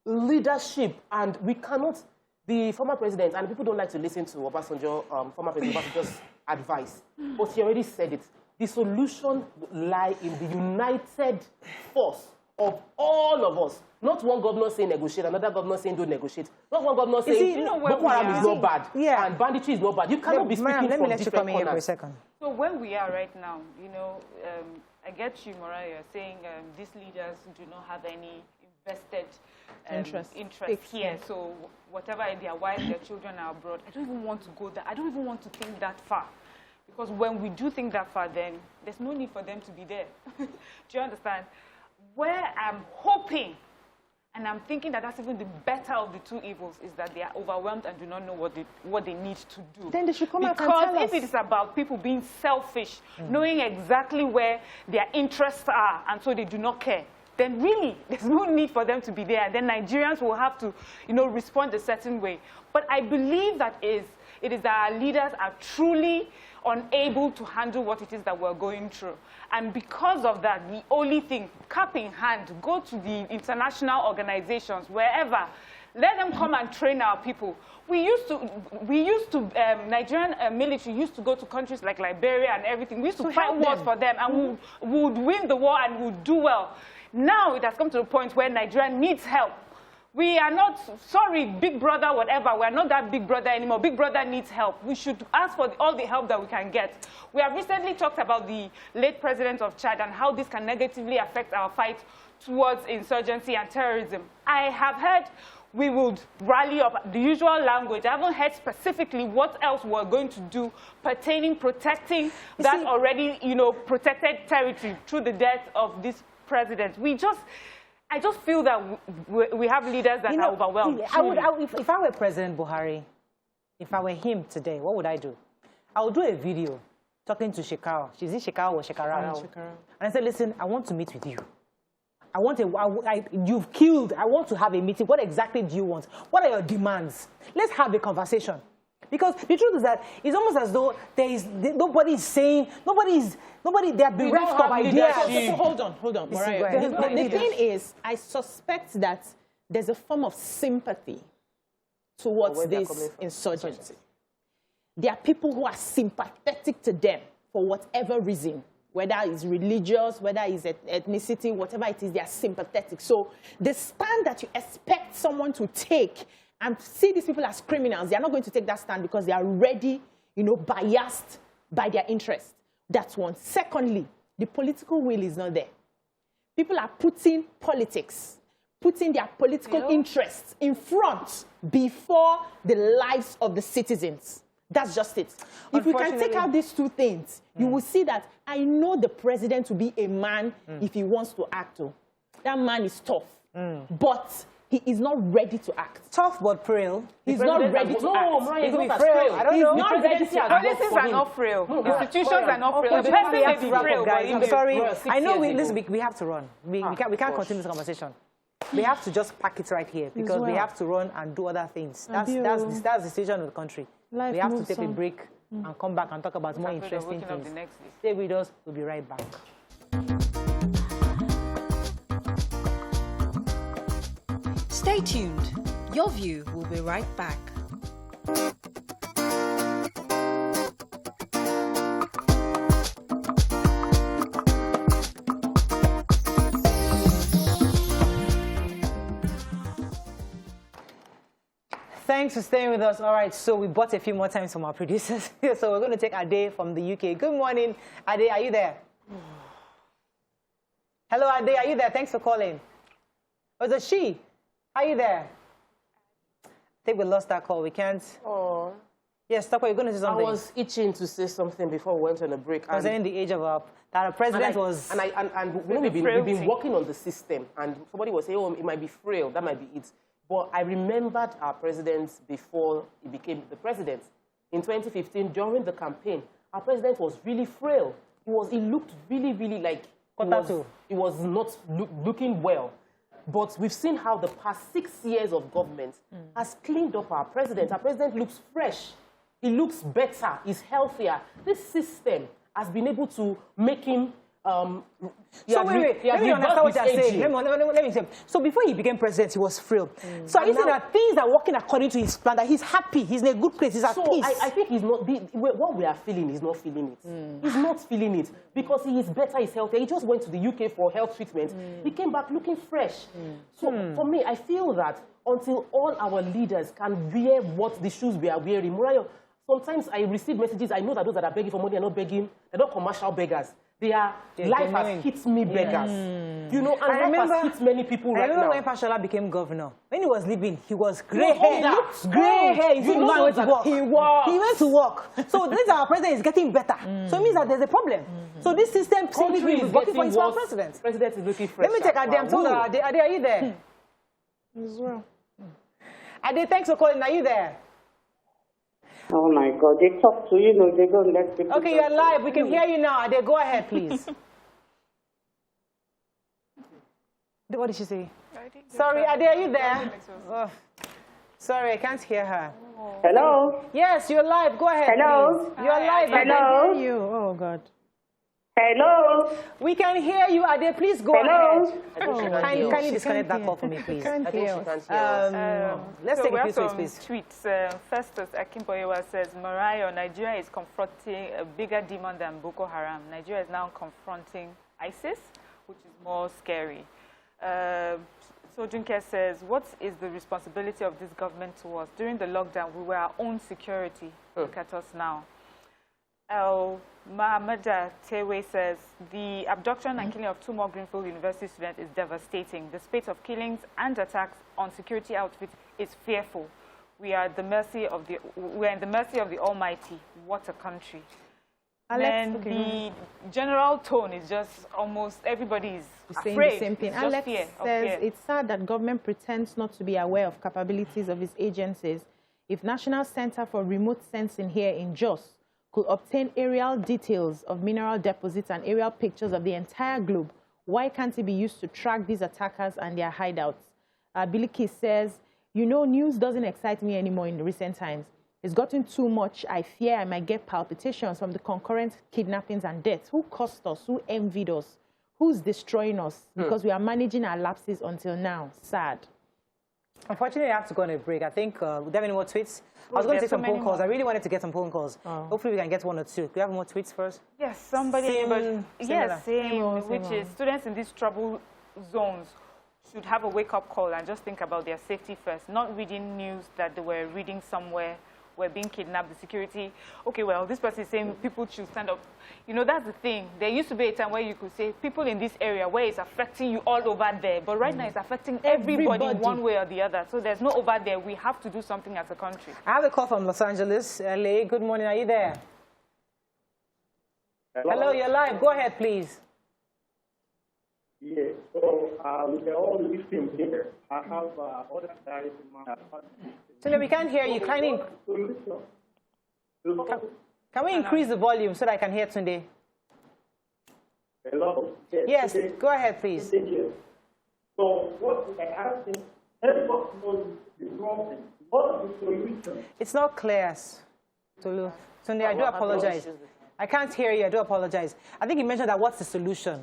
Leadership, and we cannot, the former president, and people don't like to listen to Obasanjo, former president Obasanjo's advice, but he already said it. The solution lies in the united force of all of us. Not one governor saying negotiate, another governor saying don't negotiate. Not one governor saying Boko Haram is not bad, and banditry is not bad. You cannot be speaking Mariam, from let me let you come in here for a second. So where we are right now, I get you, Morayo, saying these leaders do not have any invested interest here. So whatever their wives, their children are abroad, I don't even want to go there. I don't even want to think that far. Because when we do think that far, then there's no need for them to be there. Do you understand? Where I'm hoping, and I'm thinking that that's even the better of the two evils, is that they are overwhelmed and do not know what they need to do. Then they should come out and tell Because us. if it is about people being selfish, knowing exactly where their interests are, and so they do not care, then really, there's no need for them to be there. Then Nigerians will have to, respond a certain way. But I believe that it is that our leaders are truly unable to handle what it is that we're going through. And because of that, the only thing, cap in hand, go to the international organizations, wherever, Let them come and train our people. Nigerian military used to go to countries like Liberia and everything. We used to fight wars for them, and we would win the war and we would do well. Now it has come to the point where Nigeria needs help. We are not, sorry, big brother, whatever. We are not that big brother anymore. Big brother needs help. We should ask for all the help that we can get. We have recently talked about the late president of Chad and how this can negatively affect our fight towards insurgency and terrorism. I have heard we would rally up, the usual language. I haven't heard specifically what else we're going to do pertaining, protecting that already, protected territory through the death of this president. I just feel that we have leaders that are overwhelmed. If I were President Buhari, if I were him today, what would I do? I would do a video talking to Shekau. She's in Shekau or Shekarao. And I said, listen, I want to meet with you. You've killed. I want to have a meeting. What exactly do you want? What are your demands? Let's have a conversation. Because the truth is that it's almost as though nobody is saying, they are bereft of ideas. So hold on, Morayo. The thing is, I suspect that there's a form of sympathy towards this insurgency. There are people who are sympathetic to them for whatever reason. Whether it's religious, whether it's ethnicity, whatever it is, they are sympathetic. So the stand that you expect someone to take and see these people as criminals, they are not going to take that stand because they are already, biased by their interest. That's one. Secondly, the political will is not there. People are putting politics, putting their political interests in front before the lives of the citizens. That's just it. If we can take out these two things, you will see that I know the president to be a man if he wants to act. That man is tough, but he is not ready to act. Tough but frail. He's not ready to act. He's not frail. I don't know. He's not ready to act. Policies are not frail. Institutions are not frail. The person may be frail, guys. I'm sorry. I know we have to run. We can't continue this conversation. We have to just pack it right here because we have to run and do other things. That's the situation of the country. We have to take a break and come back and talk about more interesting things. Stay with us. We'll be right back. Stay tuned. Your View will be right back. Thanks for staying with us. All right, so we bought a few more times from our producers. So we're going to take Ade from the UK. Good morning. Ade, are you there? Hello, Ade, are you there? Thanks for calling. Was it she? Are you there? I think we lost that call. We can't. Oh. Yes, Tope, you're going to say something. I was itching to say something before we went on a break. Concerning the age of our president was... we've been working on the system, and somebody was saying, oh, it might be frail, that might be it. But I remembered our president before he became the president. In 2015, during the campaign, our president was really frail. He looked really, really like he was not looking well. But we've seen how the past 6 years of government has cleaned up our president. Our president looks fresh. He looks better. He's healthier. This system has been able to make him... so wait. Let me understand what you're saying. Let me say. So before he became president, he was frail. So you saying that things are working according to his plan, that he's happy, he's in a good place, he's at peace. I think he's not, what we are feeling, he's not feeling it. He's not feeling it because he is better, he's healthier. He just went to the UK for health treatment. He came back looking fresh. So for me, I feel that until all our leaders can wear what the shoes we are wearing, Morayo, sometimes I receive messages, I know that those that are begging for money are not begging, they're not commercial beggars. Life has hit me beggars. And life has hit many people right now. I remember when Fashola became governor. When he was leaving, he was grey hair. Grey hair. He went to work. He went to work. So this our president is getting better. So it means that there's a problem. So this system simply is working for his president. President is looking fresh. Let me take Ade. I'm told her, Ade, are you there? As well. Ade, thanks for calling. Are you there? Oh my God, they talk to you, they don't let people. Okay, you're live. We can hear you now. Ade, go ahead, please. What did she say? Sorry, Ade, are you there? Oh, sorry, I can't hear her. Hello? Yes, you're live. Go ahead. Hello? Please. You're live. Hello? I can hear you. Oh, God. Hello? We can hear you, Ade. Please go Hello? ahead. Kindly disconnect that call for me, please. I think she can't hear us. Let's take a few tweets, please. Tweets. Festus Akimboyewa says, Morayo, Nigeria is confronting a bigger demon than Boko Haram. Nigeria is now confronting ISIS, which is more scary. So Junke says, what is the responsibility of this government to us? During the lockdown, we were our own security. Look at us now. Mahamada Tewe says, the abduction and killing of 2 more Greenfield University students is devastating. The spate of killings and attacks on security outfits is fearful. We are in the mercy of the Almighty. What a country. And the general tone is just almost everybody is saying afraid. the same thing. It's Alex fear, says it's sad that government pretends not to be aware of capabilities of its agencies. If National Center for Remote Sensing here in Jos could obtain aerial details of mineral deposits and aerial pictures of the entire globe, why can't it be used to track these attackers and their hideouts? Biliki says, you know, news doesn't excite me anymore in recent times. It's gotten too much. I fear I might get palpitations from the concurrent kidnappings and deaths. Who caused us? Who envied us? Who's destroying us? Because we are managing our lapses until now. Sad. Unfortunately, I have to go on a break. I think, do you have any more tweets? I was going to take some phone calls. I really wanted to get some phone calls. Hopefully, we can get 1 or 2. Do you have more tweets first? Yes, somebody. Same, which is students in these trouble zones should have a wake-up call and just think about their safety first, not reading news that they were reading somewhere, were being kidnapped, the security. Okay, well, this person is saying people should stand up. You know, that's the thing. There used to be a time where you could say people in this area where it's affecting you all over there, but right now it's affecting everybody one way or the other. So there's no over there. We have to do something as a country. I have a call from Los Angeles, LA. Good morning. Are you there? Hello, you're live. Go ahead, please. Yeah, so we are all listening here. I have other guys in my apartment. So we can't hear you. Can we increase the volume so that I can hear Tunde? Hello? Yes, go ahead, please. So what I asked him, everybody knows the problem. What is the solution? It's not clear, Tolu. Tunde, I do apologize. I can't hear you. I do apologize. I think you mentioned that what's the solution?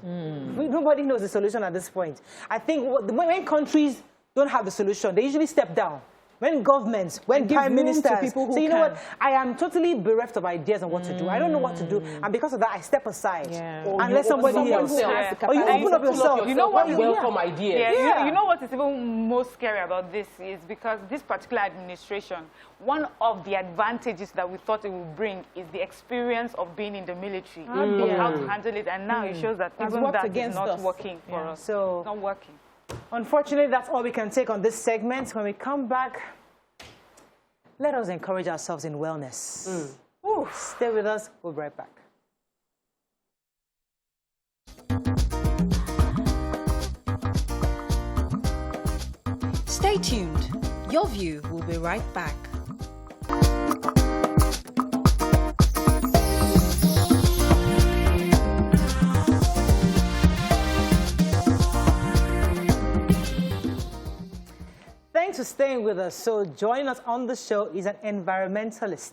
Nobody knows the solution at this point. I think when countries don't have the solution, they usually step down. When governments, when prime ministers say, you know what, I am totally bereft of ideas on what to do. I don't know what to do. And because of that, I step aside and let somebody else. Or you open up yourself. You know what? Welcome ideas. You know what is even most scary about this is because this particular administration, one of the advantages that we thought it would bring is the experience of being in the military, of how to handle it. And now it shows that even that is not working for us. So, it's not working. Unfortunately, that's all we can take on this segment. When we come back, let us encourage ourselves in wellness. Stay with us. We'll be right back. Stay tuned. Your View will be right back. Thanks for staying with us. So joining us on the show is an environmentalist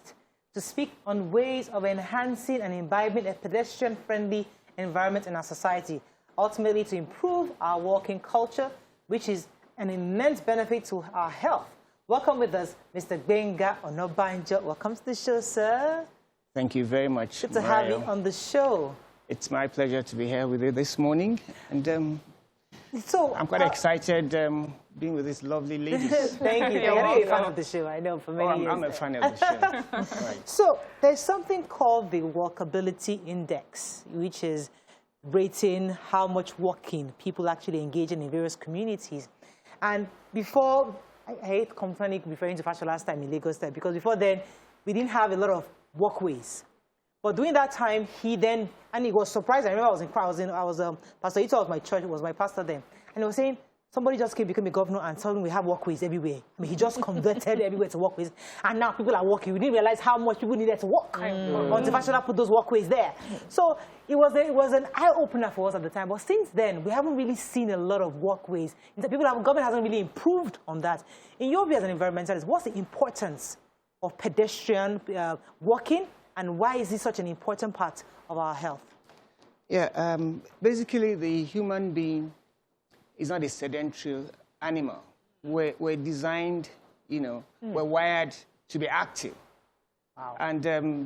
to speak on ways of enhancing and imbibing a pedestrian-friendly environment in our society, ultimately to improve our walking culture, which is an immense benefit to our health. Welcome with us, Mr. Gbenga Onobanjo. Welcome to the show, sir. Thank you very much, Good to have you on the show. It's my pleasure to be here with you this morning. And so I'm quite excited being with these lovely ladies. Thank you. You're a fan of the show, I know, for many years. I'm a fan of the show. Right. So there's something called the Walkability Index, which is rating how much walking people actually engage in various communities. And before, I hate company referring to Fashion last time in Lagos, because before then, we didn't have a lot of walkways. But during that time, he was surprised. I remember I was Pastor Ito of my church, was my pastor then. And he was saying, somebody just became a governor and told him we have walkways everywhere. I mean, he just converted everywhere to walkways. And now people are walking. We didn't realize how much people needed to walk until Fashion put those walkways there. So it was an eye-opener for us at the time. But since then, we haven't really seen a lot of walkways. Government hasn't really improved on that. In your view as an environmentalist, what's the importance of pedestrian walking? And why is this such an important part of our health? Yeah, basically the human being is not a sedentary animal. We're designed, you know, we're wired to be active. Wow. And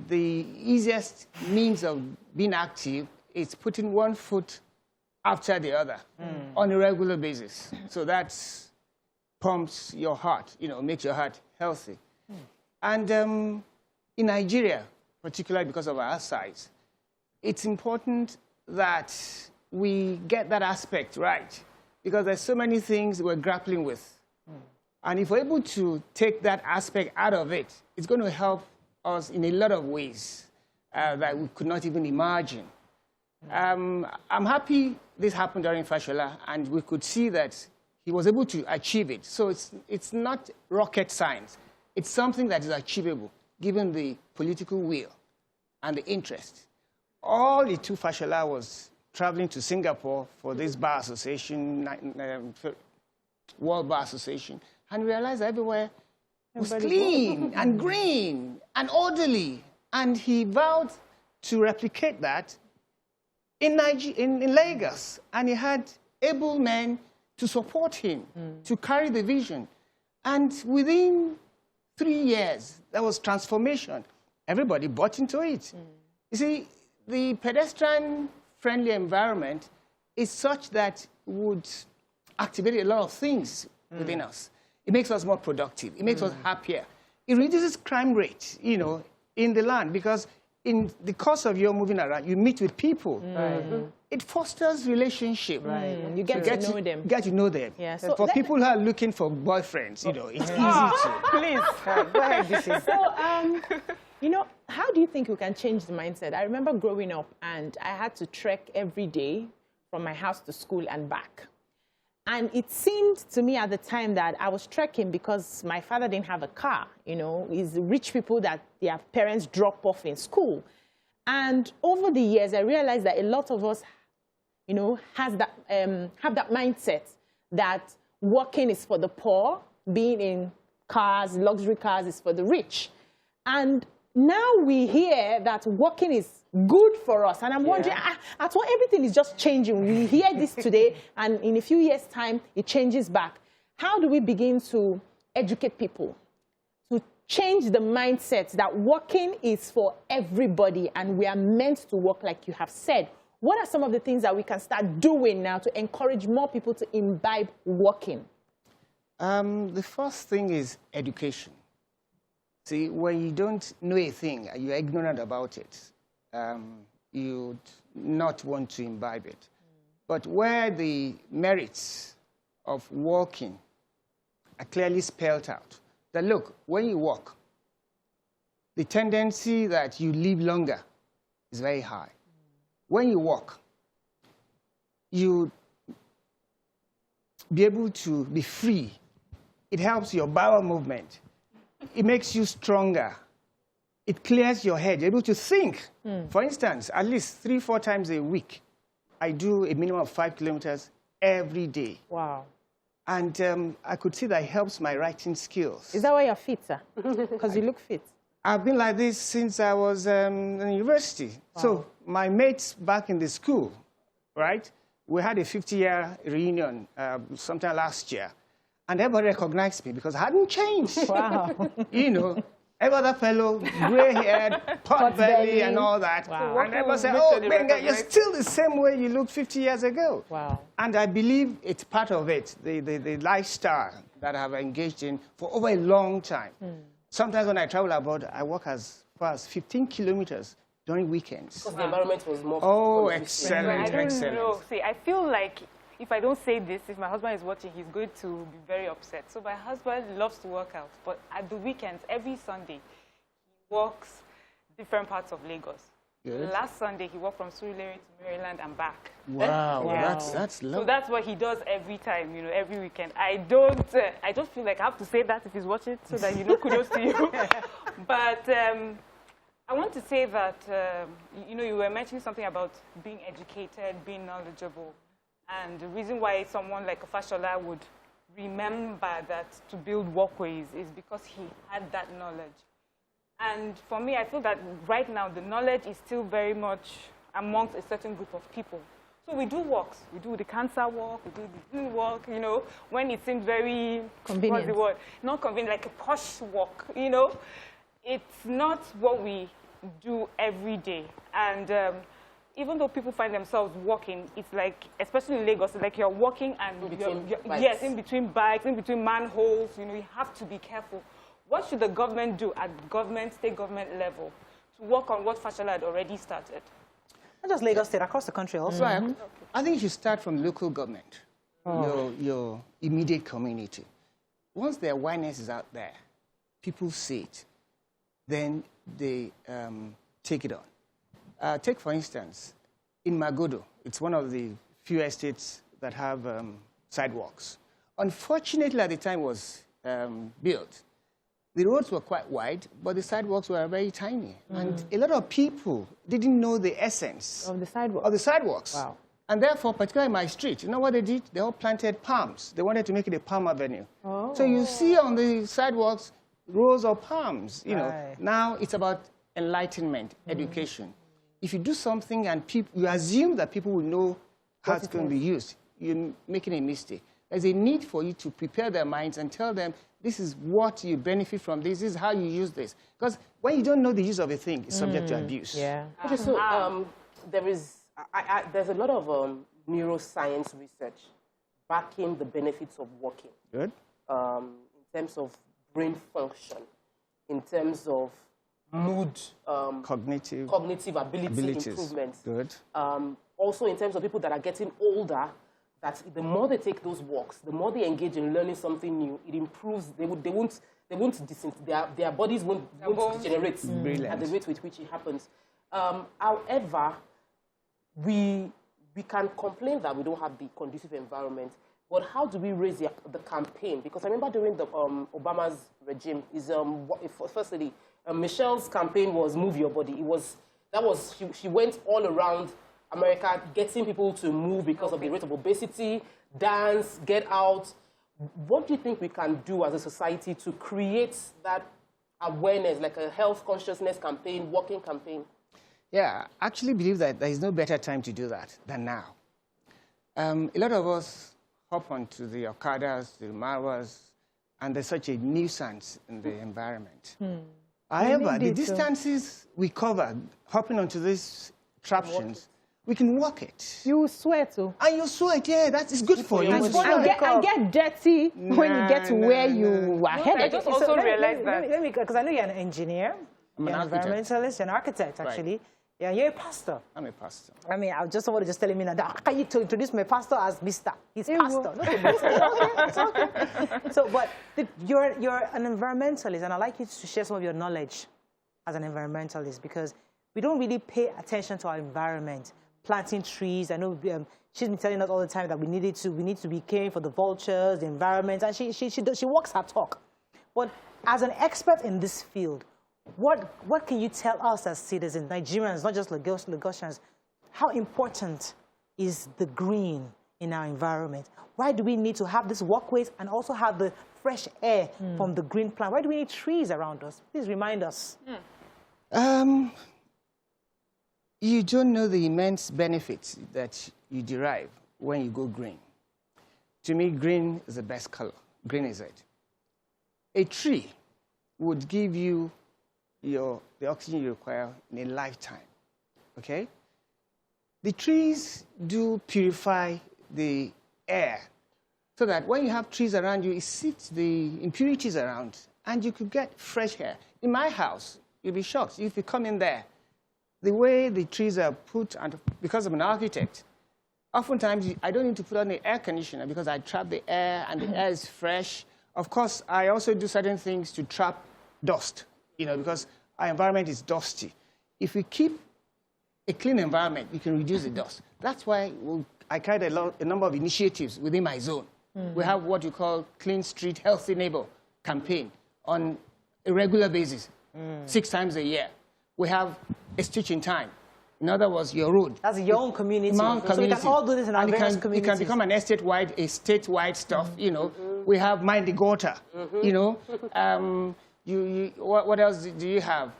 the easiest means of being active is putting one foot after the other on a regular basis. So that pumps your heart, you know, makes your heart healthy. And in Nigeria, particularly because of our size, it's important that we get that aspect right, because there's so many things we're grappling with. And if we're able to take that aspect out of it, it's going to help us in a lot of ways that we could not even imagine. I'm happy this happened during Fashola, and we could see that he was able to achieve it. So it's not rocket science. It's something that is achievable, given the political will and the interest. All the two Fashola was traveling to Singapore for this bar association, World Bar Association, and realized everywhere was clean and green and orderly. And he vowed to replicate that in Lagos. And he had able men to support him, to carry the vision. And within 3 years, there was transformation. Everybody bought into it. You see, the pedestrian-friendly environment is such that would activate a lot of things within us. It makes us more productive. It makes us happier. It reduces crime rate, you know, in the land, because in the course of your moving around, you meet with people. It fosters relationship. You get to know them. Get to know them. Yeah, so for people who are looking for boyfriends, you know, it's easy to. Please, go ahead, Beecee. So, you know, how do you think we can change the mindset? I remember growing up, and I had to trek every day from my house to school and back. And it seemed to me at the time that I was trekking because my father didn't have a car. You know, it's rich people that their parents drop off in school. And over the years, I realized that a lot of us, you know, have that mindset that working is for the poor, being in cars, luxury cars is for the rich. And now we hear that working is good for us. And I'm wondering, at what everything is just changing. We hear this today, and in a few years' time, it changes back. How do we begin to educate people to change the mindset that working is for everybody and we are meant to work like you have said? What are some of the things that we can start doing now to encourage more people to imbibe working? The first thing is education. See, when you don't know a thing, you're ignorant about it, you'd not want to imbibe it. But where the merits of walking are clearly spelled out, that look, when you walk, the tendency that you live longer is very high. When you walk, you be able to be free. It helps your bowel movement. It makes you stronger. It clears your head. You're able to think. For instance, at least 3-4 times a week, I do a minimum of 5 kilometers every day. Wow. And I could see that it helps my writing skills. Is that why you're fit, sir? Because you look fit. I've been like this since I was in university. Wow. So my mates back in the school, right, we had a 50-year reunion sometime last year. And everybody recognized me because I hadn't changed. Wow. You know, every other fellow, gray-haired, pot belly, and all that. Wow. And everybody said, oh, Benga, you're still the same way you looked 50 years ago. Wow. And I believe it's part of it, the lifestyle that I have engaged in for over a long time. Sometimes when I travel abroad, I walk as far as 15 kilometers during weekends. Because the environment was more... Oh, excellent, I don't excellent. know. See, I feel like if I don't say this, if my husband is watching, he's going to be very upset. So my husband loves to work out, but at the weekends, every Sunday, he walks different parts of Lagos. Good. Last Sunday, he walked from Surulere to Maryland and back. Wow, yeah. That's lovely. So that's what he does every time, you know, every weekend. I just feel like I have to say that if he's watching, so that, you know, kudos to you. But I want to say that, you know, you were mentioning something about being educated, being knowledgeable. And the reason why someone like a Fashola would remember that to build walkways is because he had that knowledge. And for me, I feel that right now, the knowledge is still very much amongst a certain group of people. So we do walks. We do the cancer walk, we do the green walk, you know, when it seems very convenient. What's the word? Not convenient, like a posh walk, you know. It's not what we do every day. And even though people find themselves walking, it's like, especially in Lagos, it's like you're walking and yes, in between bikes, in between manholes, you know, you have to be careful. What should the government do at government, state government level to work on what Fashola had already started? Not just Lagos State, across the country also. Right. I think you should start from local government, your immediate community. Once the awareness is out there, people see it, then they take it on. Take, for instance, in Magodo, it's one of the few estates that have sidewalks. Unfortunately, at the time it was built, the roads were quite wide, but the sidewalks were very tiny. And a lot of people didn't know the essence Of the sidewalk. of the sidewalks. Wow. And therefore, particularly in my street, you know what they did? They all planted palms. They wanted to make it a palm avenue. Oh. So you see on the sidewalks rows of palms. You know, Right. now it's about enlightenment, education. If you do something and you assume that people will know how it's going to be used, you're making a mistake. There's a need for you to prepare their minds and tell them, this is what you benefit from this is how you use this. Because when you don't know the use of a thing, it's subject to abuse. Yeah. Okay, so there's a lot of neuroscience research backing the benefits of walking. Good. In terms of brain function, in terms of mood, Cognitive abilities. Improvements. Good. Also in terms of people that are getting older, that the more they take those walks, the more they engage in learning something new, it improves. Their bodies won't degenerate at the rate with which it happens. However, we can complain that we don't have the conducive environment, but how do we raise the campaign? Because I remember during the Obama's regime, firstly, Michelle's campaign was "Move Your Body." She went all around America getting people to move because of the rate of obesity, dance, get out. What do you think we can do as a society to create that awareness, like a health consciousness campaign, walking campaign? Yeah, I actually believe that there is no better time to do that than now. A lot of us hop onto the Okadas, the Marwas, and there's such a nuisance in the environment. However, the distances we cover, hopping onto these traptions, we can walk it. You sweat too. And you sweat, yeah, that is good for you. And get dirty when you get to where you are headed. I just also realized that. Because I know you're an engineer, I'm an architect. environmentalist, an architect, actually. Right. Yeah, you're a pastor. I'm a pastor. I mean, I just somebody just telling me now that can you introduce my pastor as Mr. He's pastor. It's okay. So, but you're an environmentalist, and I'd like you to share some of your knowledge as an environmentalist, because we don't really pay attention to our environment. Planting trees. I know she's been telling us all the time that we need to be caring for the vultures, the environment, and she walks her talk. But as an expert in this field, what can you tell us as citizens, Nigerians, not just Lagosians, how important is the green in our environment? Why do we need to have these walkways and also have the fresh air from the green plant? Why do we need trees around us? Please remind us. You don't know the immense benefits that you derive when you go green. To me, green is the best color. Green is it. A tree would give you the oxygen you require in a lifetime, okay? The trees do purify the air so that when you have trees around you, it sifts the impurities around and you could get fresh air. In my house, you'll be shocked if you come in there. The way the trees are put, and because I'm an architect, oftentimes I don't need to put on the air conditioner because I trap the air and the air is fresh. Of course, I also do certain things to trap dust, because our environment is dusty. If we keep a clean environment, we can reduce the dust. That's why I carried a number of initiatives within my zone. We have what you call Clean Street, Healthy Neighbor campaign on a regular basis, 6 times a year. We have a stitch in time. In other words, your road. That's your own community. My own community. So we can all do this in our various communities. It can become an estate-wide, a statewide stuff, We have Mind the Gutter, what else do you have?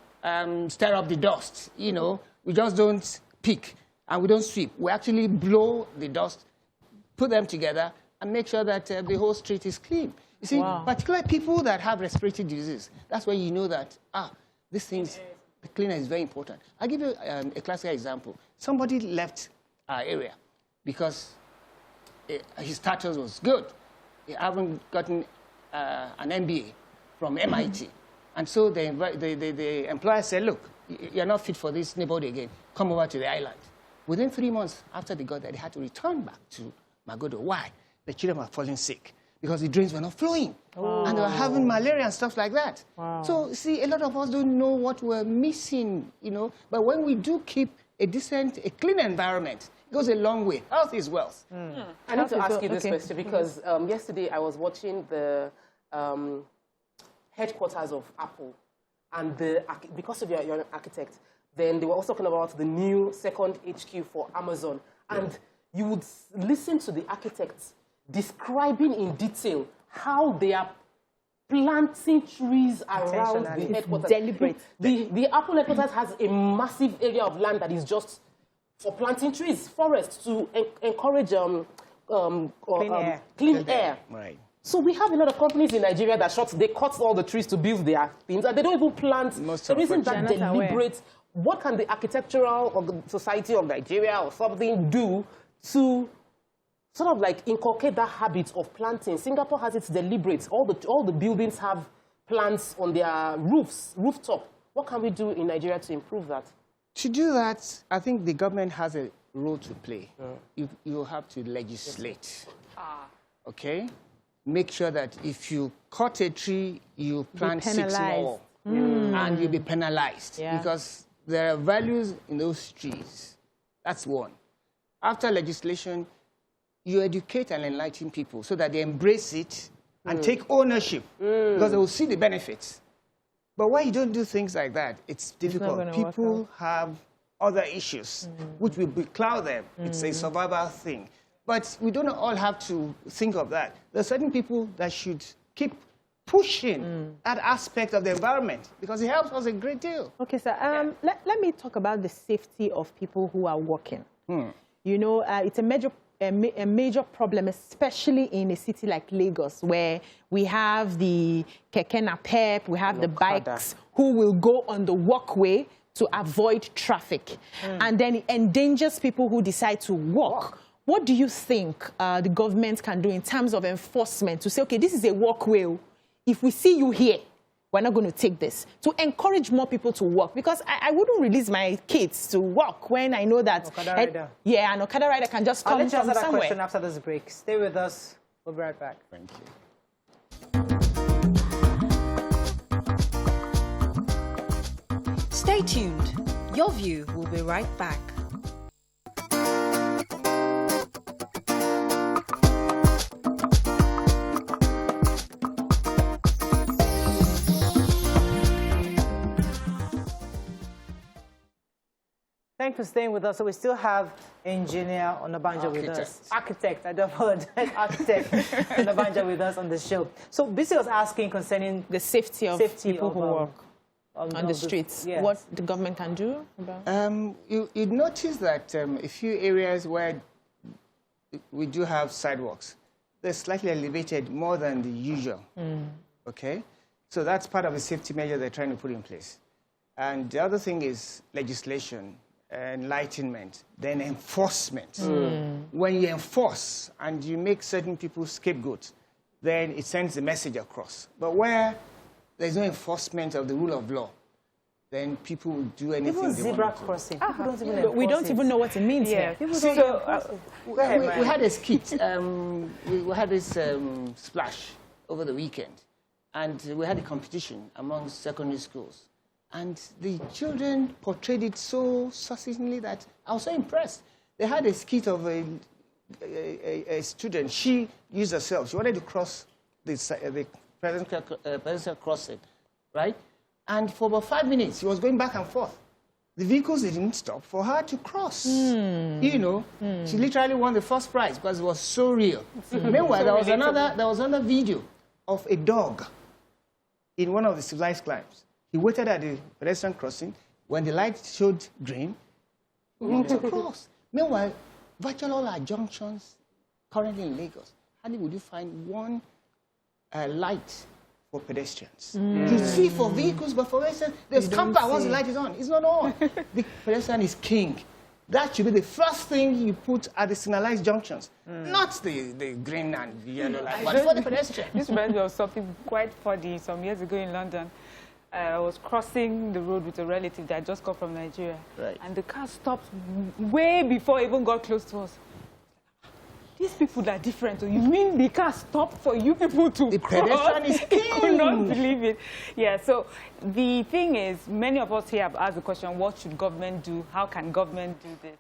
Stir up the dust, We just don't pick and we don't sweep. We actually blow the dust, put them together, and make sure that the whole street is clean. You see, particularly people that have respiratory diseases, that's when you know that, this thing's, the cleaner is very important. I'll give you a classic example. Somebody left our area because his status was good. He hadn't gotten an MBA from MIT. And so the employer said, look, you're not fit for this neighborhood again. Come over to the island. Within 3 months after they got there, they had to return back to Magodo. Why? The children were falling sick because the drains were not flowing. And they were having malaria and stuff like that. So, see, a lot of us don't know what we're missing, you know. But when we do keep a decent, a clean environment, it goes a long way. Health is wealth. I need to ask you this question because yesterday I was watching the headquarters of Apple, and because of you're an architect, then they were also talking about the new second HQ for Amazon. And you would listen to the architects describing in detail how they are planting trees around the headquarters. Deliberate. The Apple headquarters has a massive area of land that is just for planting trees, forests, to encourage clean air. Right. So we have a lot of companies in Nigeria that they cut all the trees to build their things, and they don't even plant. So isn't that deliberate? What can the Architectural Society of Nigeria or something do to sort of like inculcate that habit of planting? Singapore has its deliberate. All the buildings have plants on their rooftop. What can we do in Nigeria to improve that? To do that, I think the government has a role to play. You have to legislate. Okay? Make sure that if you cut a tree, you plant 6 more. And you'll be penalized. Because there are values in those trees. That's one. After legislation, you educate and enlighten people so that they embrace it and take ownership because they will see the benefits. But when you don't do things like that, it's difficult. People have other issues which will becloud them. It's a survival thing. But we don't all have to think of that. There are certain people that should keep pushing that aspect of the environment because it helps us a great deal. Okay, sir. Let me talk about the safety of people who are walking. You know, it's a major problem, especially in a city like Lagos, where we have the keke napep, we have the bikes who will go on the walkway to avoid traffic. And then it endangers people who decide to walk. What do you think the government can do in terms of enforcement to say, okay, this is a walkway. If we see you here, we're not going to take this, to encourage more people to walk? Because I wouldn't release my kids to walk when I know that an Okada rider can just come from somewhere. I'll let you answer that question after this break. Stay with us. We'll be right back. Thank you. Stay tuned. Your View will be right back. Thanks for staying with us. So we still have engineer Onabanjo with us. Architect, I do apologize. Architect Onabanjo with us on the show. So Beecee was asking concerning the safety of people who walk on the streets. Yes. What the government can do about? You'd notice that a few areas where we do have sidewalks, they're slightly elevated more than the usual. Okay? So that's part of a safety measure they're trying to put in place. And the other thing is legislation, enlightenment, then enforcement. When you enforce and you make certain people scapegoats, then it sends a message across. But where there's no enforcement of the rule of law, then people will do anything even they zebra want to. crossing. People don't even enforce We don't even know what it means here. See, we had a skit. We had this splash over the weekend, and we had a competition among secondary schools. And the children portrayed it so succinctly that I was so impressed. They had a skit of a student. She used herself. She wanted to cross the pedestrian crossing, right? And for about 5 minutes, she was going back and forth. The vehicles didn't stop for her to cross. You know, she literally won the first prize because it was so real. Meanwhile, there was another video of a dog in one of the civilized climes. He waited at the pedestrian crossing. When the light showed green, Walks across. Meanwhile, virtually all our junctions currently in Lagos, hardly would you find one light for pedestrians. You see for vehicles, but for pedestrians, there's camper once the light is on. It's not on. The pedestrian is king. That should be the first thing you put at the signalized junctions, not the green and yellow light, but for the pedestrian. This reminds me of something quite funny. Some years ago in London, I was crossing the road with a relative that had just come from Nigeria. Right. And the car stopped way before it even got close to us. These people are different. So you mean the car stopped for you people to The cross? pedestrian is king. I could not believe it. Yeah, so the thing is, many of us here have asked the question, what should government do? How can government do this?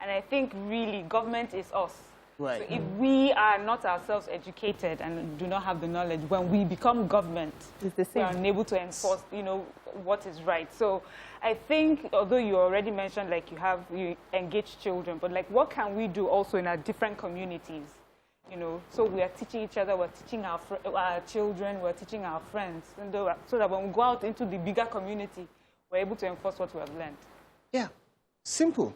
And I think really government is us. Right. So if we are not ourselves educated and do not have the knowledge, when we become government, we are unable to enforce, what is right. So I think, although you already mentioned, like, you engage children, but like, what can we do also in our different communities? So we are teaching each other, we're teaching our children, we're teaching our friends, so that when we go out into the bigger community, we're able to enforce what we have learned. Yeah, simple.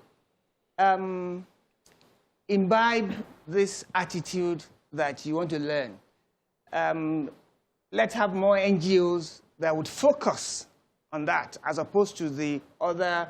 Imbibe this attitude that you want to learn. Let's have more NGOs that would focus on that, as opposed to the other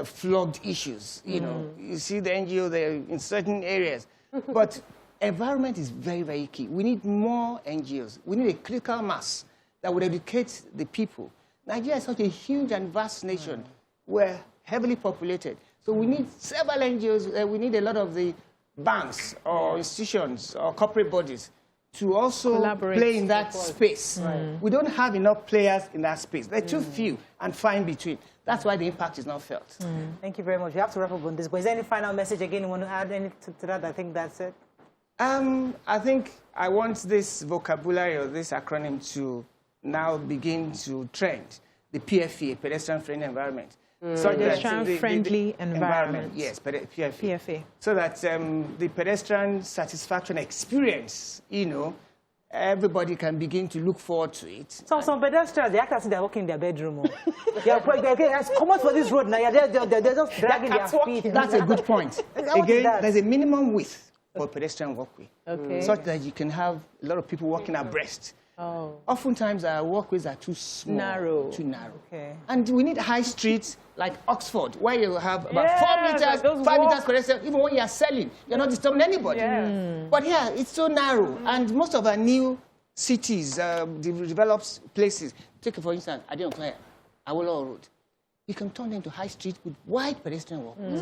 flogged issues. You see the NGO there in certain areas. But environment is very, very key. We need more NGOs. We need a critical mass that would educate the people. Nigeria is such a huge and vast nation. We're heavily populated. So we need several NGOs. We need a lot of the banks or institutions or corporate bodies to also play in that space. Right. We don't have enough players in that space. They're too few and far in between. That's why the impact is not felt. Thank you very much. We have to wrap up on this. But is there any final message again you want to add anything to that? I think that's it. I think I want this vocabulary or this acronym to now begin to trend. The PFE, Pedestrian-Friendly Environment. Pedestrian-friendly environment. Yes, PFA. So that the pedestrian satisfaction experience, everybody can begin to look forward to it. So some pedestrians, they act as if they're walking in their bedroom. Come out for this road now. They're just dragging their feet. That's a good point. Again, there's a minimum width for pedestrian walkway, such that you can have a lot of people walking abreast. Oftentimes, our walkways are too small, too narrow. And we need high streets like Oxford, where you have about 4 meters, 5 meters pedestrian. Even when you are selling, you're not disturbing anybody. But here, it's so narrow. And most of our new cities, developed places, take for instance, Adeonkaya, Awolowo Road. You can turn them to high streets with wide pedestrian walkways.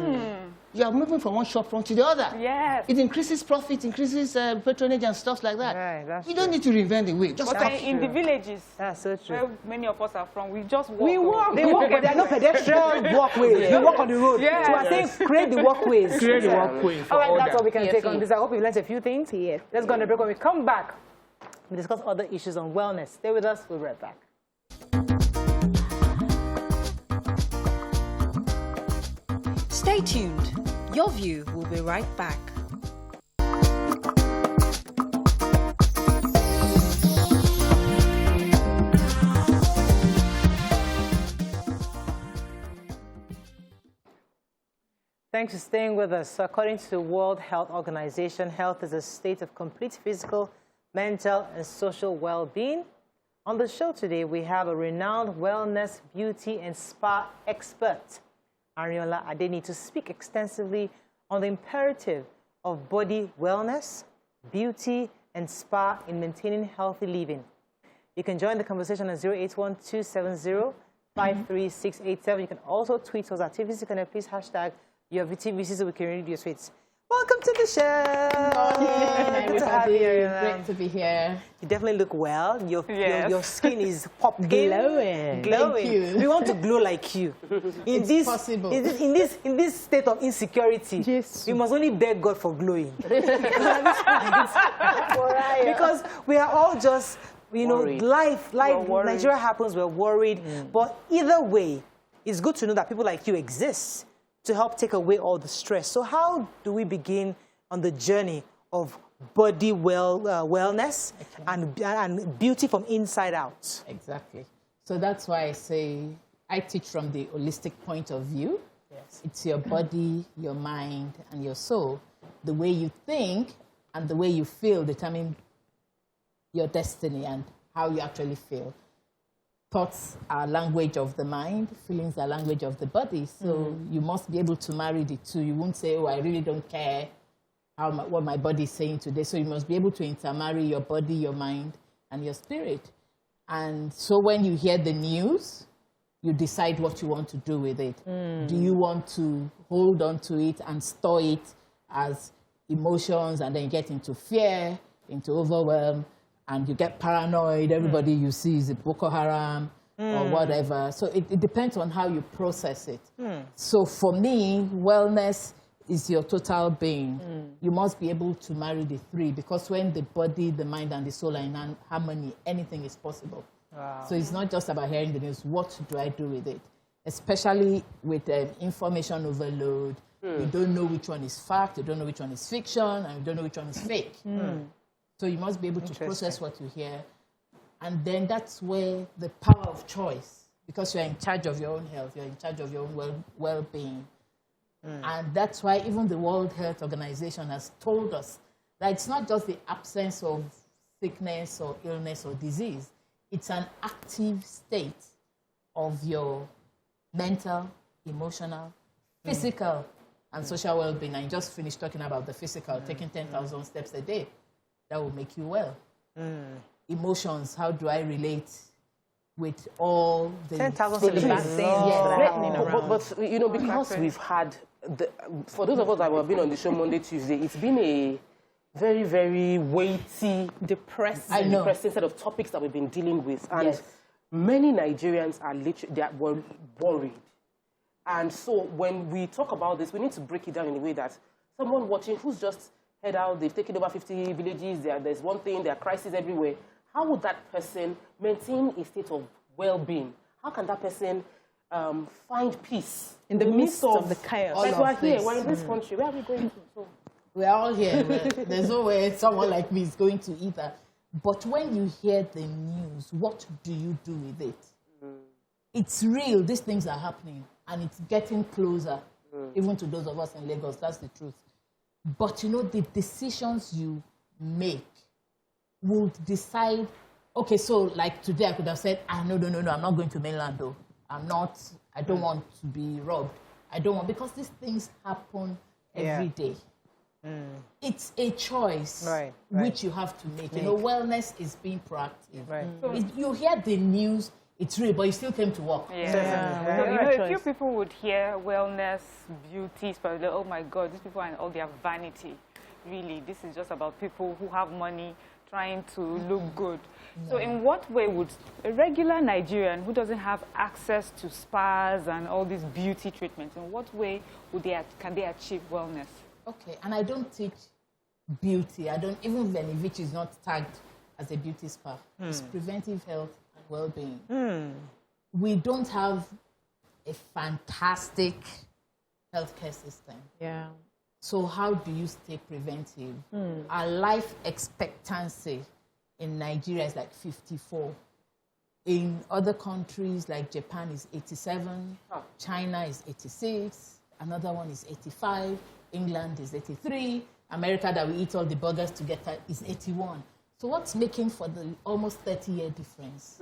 You are moving from one shop front to the other. Yes. It increases profit, increases patronage and stuff like that. Right, You don't need to reinvent the wheel. Just stop. In the villages, that's so true. Where many of us are from, we just walk. We walk. They walk, but there are no pedestrian walkways. They walk on the road. Yes. So I think create the walkways. Create the walkway for all right, order. that's what we can take on this. I hope you've learned a few things. Let's go on a break. When we come back, we discuss other issues on wellness. Stay with us. We'll be right back. Stay tuned. Your View will be right back. Thanks for staying with us. So according to the World Health Organization, health is a state of complete physical, mental, and social well-being. On the show today, we have a renowned wellness, beauty, and spa expert, Ariola Adeni, to speak extensively on the imperative of body wellness, beauty, and spa in maintaining healthy living. You can join the conversation on 081-270-53687. You can also tweet us at TVC Connect. Please hashtag your TVC so we can read your tweets. Welcome to the show. Good to have you. Great to be here. You definitely look well. Your skin is popping, glowing. Glowing. Thank you. We want to glow like you. In this state of insecurity, we must only beg God for glowing. Because we are all just, life, Nigeria happens, we're worried. But either way, it's good to know that people like you exist to help take away all the stress. So how do we begin on the journey of body wellness and beauty from inside out? Exactly. So that's why I say I teach from the holistic point of view. Yes. It's your body, your mind, and your soul. The way you think and the way you feel determine your destiny and how you actually feel. Thoughts are language of the mind, feelings are language of the body. So you must be able to marry the two. You won't say, oh, I really don't care what my body is saying today. So you must be able to intermarry your body, your mind, and your spirit. And so when you hear the news, you decide what you want to do with it. Do you want to hold on to it and store it as emotions, and then you get into fear, into overwhelm, and you get paranoid? Everybody you see is a Boko Haram or whatever. So it depends on how you process it. So for me, wellness is your total being. You must be able to marry the three, because when the body, the mind, and the soul are in harmony, anything is possible. Wow. So it's not just about hearing the news. What do I do with it? Especially with information overload. You don't know which one is fact, you don't know which one is fiction, and you don't know which one is fake. So you must be able to process what you hear. And then that's where the power of choice, because you're in charge of your own health, you're in charge of your own well-being. And that's why even the World Health Organization has told us that it's not just the absence of sickness or illness or disease. It's an active state of your mental, emotional, physical, and social well-being. I just finished talking about the physical, taking 10,000 steps a day. That will make you well. Emotions, how do I relate with all the 10,000 feelings that are happening around? But you know, because we've had, for those of us that have been on the show Monday, Tuesday, it's been a very, very weighty, depressing set of topics that we've been dealing with. And many Nigerians are literally, were worried. And so when we talk about this, we need to break it down in a way that someone watching who's just head out, they've taken over 50 villages, there's one thing, there are crises everywhere. How would that person maintain a state of well-being? How can that person find peace in the midst of the chaos? Like we're here, we're in this country. Where are we going to? So, we're all here. There's no way someone like me is going to either. But when you hear the news, what do you do with it? It's real. These things are happening. And it's getting closer, even to those of us in Lagos. That's the truth. But, you know, the decisions you make will decide, okay, so like today I could have said, no, I'm not going to mainland though. I don't want to be robbed. I don't want, because these things happen every day. It's a choice which you have to make. You know, wellness is being proactive. So you hear the news, it's real, but you still came to work. So, you know, a few people would hear wellness, beauty, but oh my God, these people are in all their vanity. Really, this is just about people who have money trying to look good. So in what way would a regular Nigerian who doesn't have access to spas and all these beauty treatments, in what way would can they achieve wellness? Okay, and I don't teach beauty. I don't, even Venivich is not tagged as a beauty spa. It's preventive health and well-being. We don't have a fantastic healthcare system. So how do you stay preventive? Our life expectancy in Nigeria is like 54. In other countries like Japan is 87, China is 86, another one is 85, England is 83, America that we eat all the burgers together is 81. So what's making for the almost 30-year difference?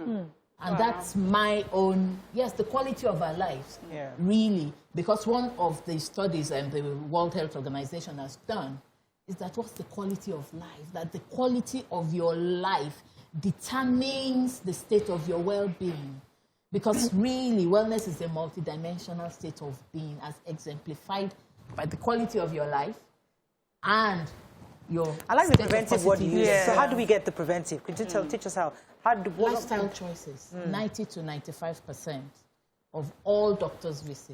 And that's my own, the quality of our lives, really. Because one of the studies the World Health Organization has done is that what's the quality of life? That the quality of your life determines the state of your well-being. Because really, wellness is a multidimensional state of being as exemplified by the quality of your life and your I like the preventive word you use. So how do we get the preventive? Could you teach us how? Lifestyle choices. 90 to 95% of all doctors' visits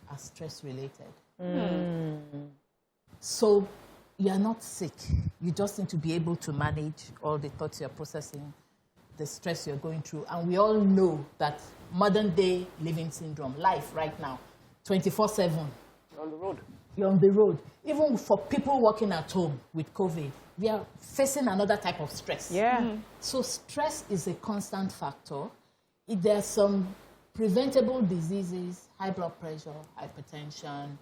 are stress-related. So you're not sick. You just need to be able to manage all the thoughts you're processing, the stress you're going through. And we all know that modern-day living syndrome, life right now, 24/7. On the road. You're on the road. Even for people working at home with COVID, we are facing another type of stress. So stress is a constant factor. If there are some preventable diseases, high blood pressure, hypertension,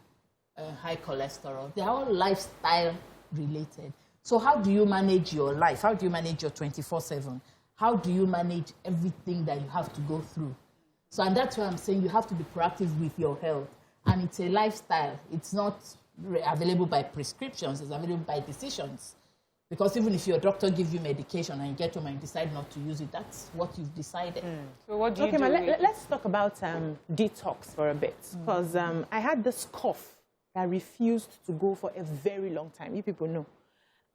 high cholesterol. They are all lifestyle related. So how do you manage your life? How do you manage your 24/7? How do you manage everything that you have to go through? So, and that's why I'm saying you have to be proactive with your health. And it's a lifestyle. It's not available by prescriptions. It's available by decisions. Because even if your doctor gives you medication and you get home and you decide not to use it, that's what you've decided. So what do you do? Let's talk about detox for a bit. Because I had this cough that refused to go for a very long time. You people know.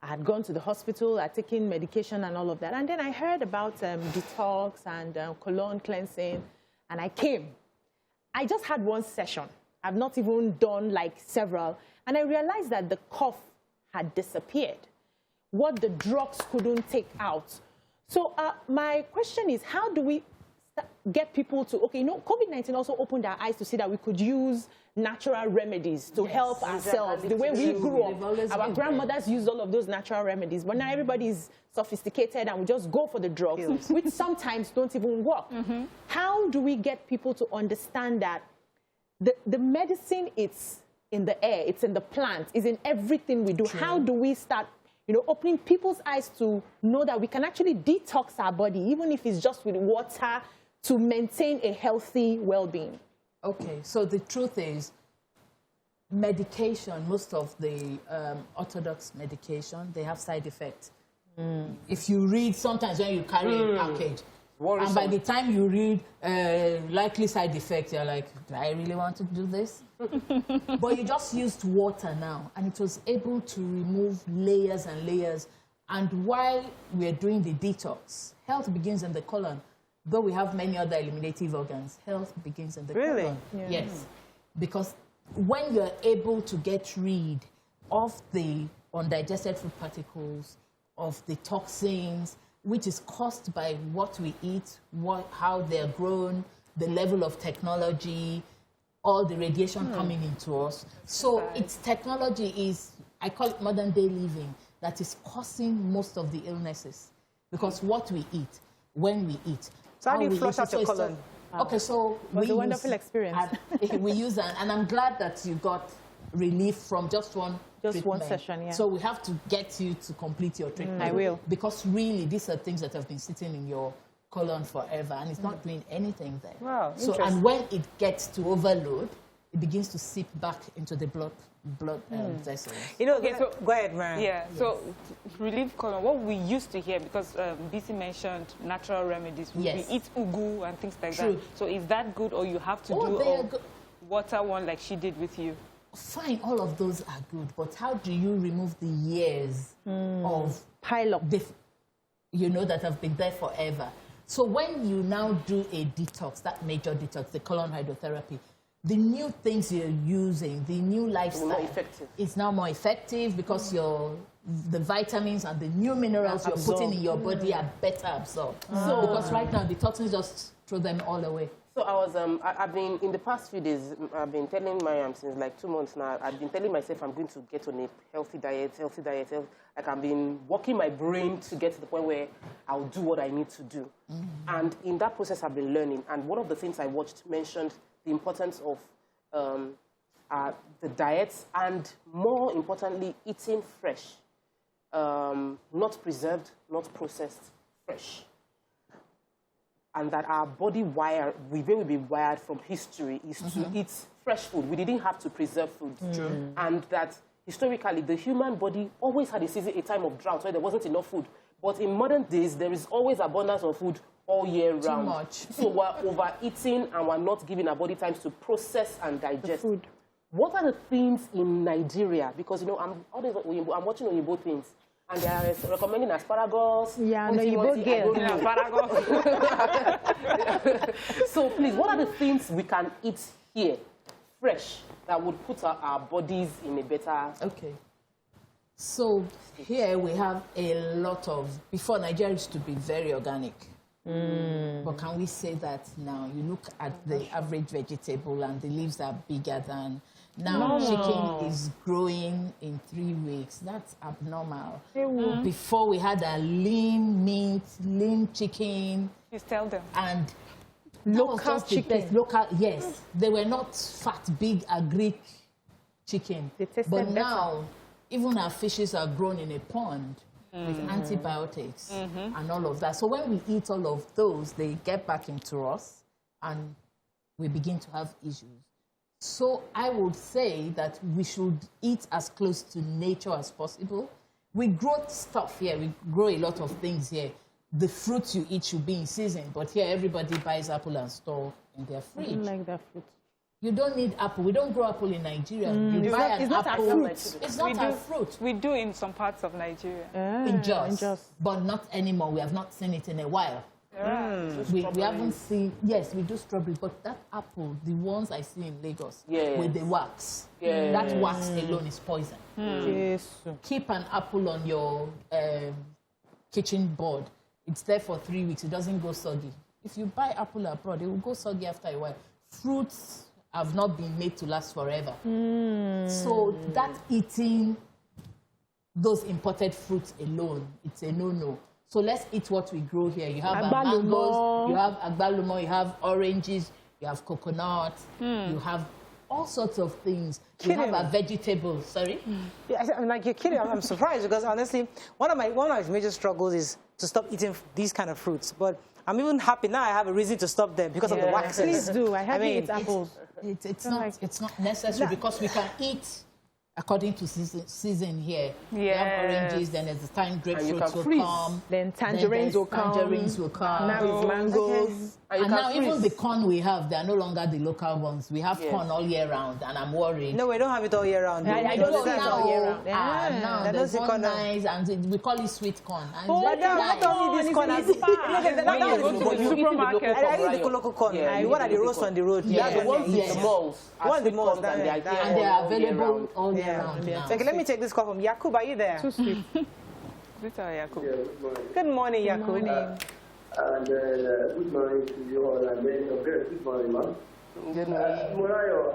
I had gone to the hospital, I had taken medication and all of that. And then I heard about detox and colon cleansing, and I came. I just had one session. I've not even done like several. And I realized that the cough had disappeared. What the drugs couldn't take out. So my question is, how do we get people to, okay, you know, COVID-19 also opened our eyes to see that we could use natural remedies to help ourselves. The way we grew up, our grandmothers used all of those natural remedies, but now everybody's sophisticated and we just go for the drugs, which sometimes don't even work. How do we get people to understand that the medicine, it's in the air, it's in the plant, it's in everything we do? How do we start, you know, opening people's eyes to know that we can actually detox our body, even if it's just with water, to maintain a healthy well-being? Okay, so the truth is, medication, most of the orthodox medication, they have side effects. If you read, sometimes when you carry a package, and by the time you read likely side effects, you're like, do I really want to do this? But you just used water now, and it was able to remove layers and layers. And while we're doing the detox, health begins in the colon. Though we have many other eliminative organs, health begins in the colon. Yeah. Yes. Because when you're able to get rid of the undigested food particles, of the toxins, which is caused by what we eat, how they're grown, the level of technology, all the radiation coming into us. So it's technology is, I call it modern day living, that is causing most of the illnesses. Because what we eat, when we eat. So how do you flush out your colon? Okay, so it was a wonderful experience. We use that, and I'm glad that you got relief from just one session, yeah. So we have to get you to complete your treatment. I will. Because really, these are things that have been sitting in your colon forever, and it's not doing anything there. Wow, so, and when it gets to overload, it begins to seep back into the blood vessels. You know, so go ahead, Mariam. Yeah, so relief colon, what we used to hear, because Beecee mentioned natural remedies, we eat ugu and things like that. So is that good, or you have to do a water one like she did with you? Fine, all of those are good, but how do you remove the years of pile up, you know, that have been there forever? So when you now do a detox, that major detox, the colon hydrotherapy, the new things you're using, the new lifestyle, it's now more effective because the vitamins and the new minerals you're putting in your body are better absorbed. So, because right now the toxins just throw them all away. So I've been, in the past few days, I've been telling Mariam since like 2 months now, I've been telling myself I'm going to get on a healthy diet. Like I've been working my brain to get to the point where I'll do what I need to do. And in that process, I've been learning. And one of the things I watched mentioned the importance of the diets, and more importantly, eating fresh. Not preserved, not processed, fresh. And that our body we will be wired from history is to eat fresh food. We didn't have to preserve food. And that historically, the human body always had a time of drought where there wasn't enough food. But in modern days, there is always abundance of food all year round. Too much. So we're overeating and we're not giving our body time to process and digest. The food. What are the things in Nigeria? Because, you know, I'm watching Oyibo things. And they are recommending asparagus. Yeah, no, you both get asparagus. So please, what are the things we can eat here, fresh, that would put our bodies in a better... Okay. So here we have a lot of... Before, Nigeria used to be very organic. But can we say that now? You look at the average vegetable and the leaves are bigger than... Now chicken is growing in 3 weeks. That's abnormal. Before we had a lean meat, lean chicken. Please tell them. And Local chicken. Local, yes. They were not fat, big, agric chicken. But now, even our fishes are grown in a pond with antibiotics and all of that. So when we eat all of those, they get back into us and we begin to have issues. So I would say that we should eat as close to nature as possible. We grow stuff here. We grow a lot of things here. The fruits you eat should be in season, but here everybody buys apple and store in their fridge. I don't like that fruit. You don't need apple. We don't grow apple in Nigeria. You buy an apple. It's not a fruit. We do in some parts of Nigeria. In Jos, but not anymore. We have not seen it in a while. We haven't seen, yes, we do strawberry, but that apple, the ones I see in Lagos with the wax, that wax alone is poison. Yes. Keep an apple on your kitchen board. It's there for 3 weeks. It doesn't go soggy. If you buy apple abroad, it will go soggy after a while. Fruits have not been made to last forever. So that eating those imported fruits alone, it's a no-no. So let's eat what we grow here. You have mangoes, you have agbalumo, you have oranges, you have coconut, you have all sorts of things. You have a vegetable. Sorry? Yeah, I'm like, you're kidding. I'm surprised because honestly, one of my major struggles is to stop eating these kind of fruits. But I'm even happy now I have a reason to stop them because of the waxes. Please do. I have eat apples. It's not necessary because we can eat according to season here. We have oranges, then there's the time grapefruits will come. Then tangerines will come. Tangerines will come. Now it's mangoes. And now even the corn we have, they are no longer the local ones. We have corn all year round, and I'm worried. No, we don't have it all year round. I don't see it all year round. Now there's one nice, and we call it sweet corn. And not only this corn. I eat the local corn. The one at the roast on the road. That's the ones with the malls. One the malls. And they are available all year round now. Okay, let me take this call from Yakub. Are you there? Too sweet. Yakub. Good morning, Yakub. Good morning. And good morning to you all. And then, good morning, ma'am. Morayo,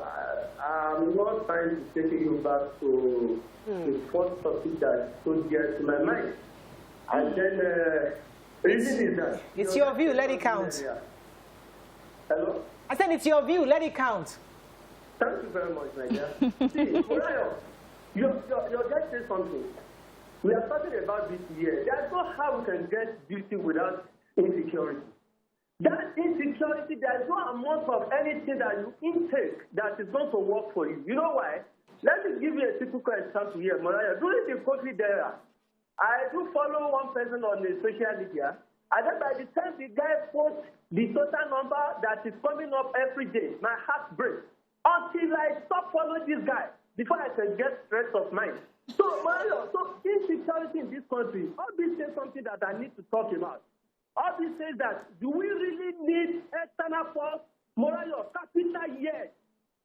I'm not trying to take you back to the first topic that so dear to my mind. And then, the reason is that... It's your view, let it count. Hello? I said it's your view, let it count. Thank you very much, my dear. See, Morayo, you're just saying something. We are talking about this year. There's no how we can get beauty without insecurity. That insecurity, there's no amount of anything that you intake that is going to work for you. You know why? Let me give you a typical example here, Morayo. During the COVID era, I do follow one person on the social media, and then by the time the guy posts the total number that is coming up every day, my heart breaks. Until I stop following this guy before I can get rest of mind. So, Morayo, so insecurity in this country, all this is something that I need to talk about. All this says that, do we really need external force? Morayo, capital yes.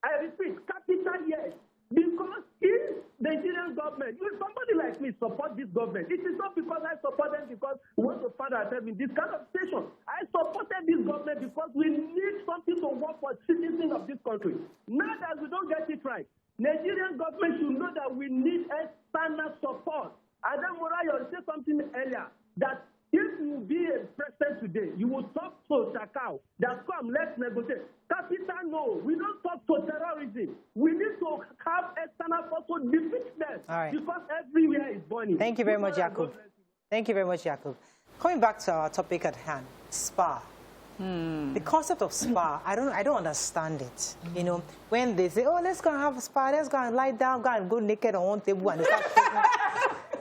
I repeat, capital yes. Because if the Nigerian government, somebody like me support this government, it is not because I support them because we want to find ourselves in this kind of situation. I supported this government because we need something to work for citizens of this country. Now that we don't get it right, Nigerian government should know that we need external support. And then Morayo said something earlier, that if you be a president today, you will talk to Sakao that come, let's negotiate. Capital, no, we don't talk to terrorism. We need to have external force to defeat them because everywhere is burning. Thank you very much, Yakub. Thank you very much, Yakub. Coming back to our topic at hand, spa. The concept of spa, I don't understand it. You know, when they say, oh, let's go and have a spa, let's go and lie down, go naked on one table and start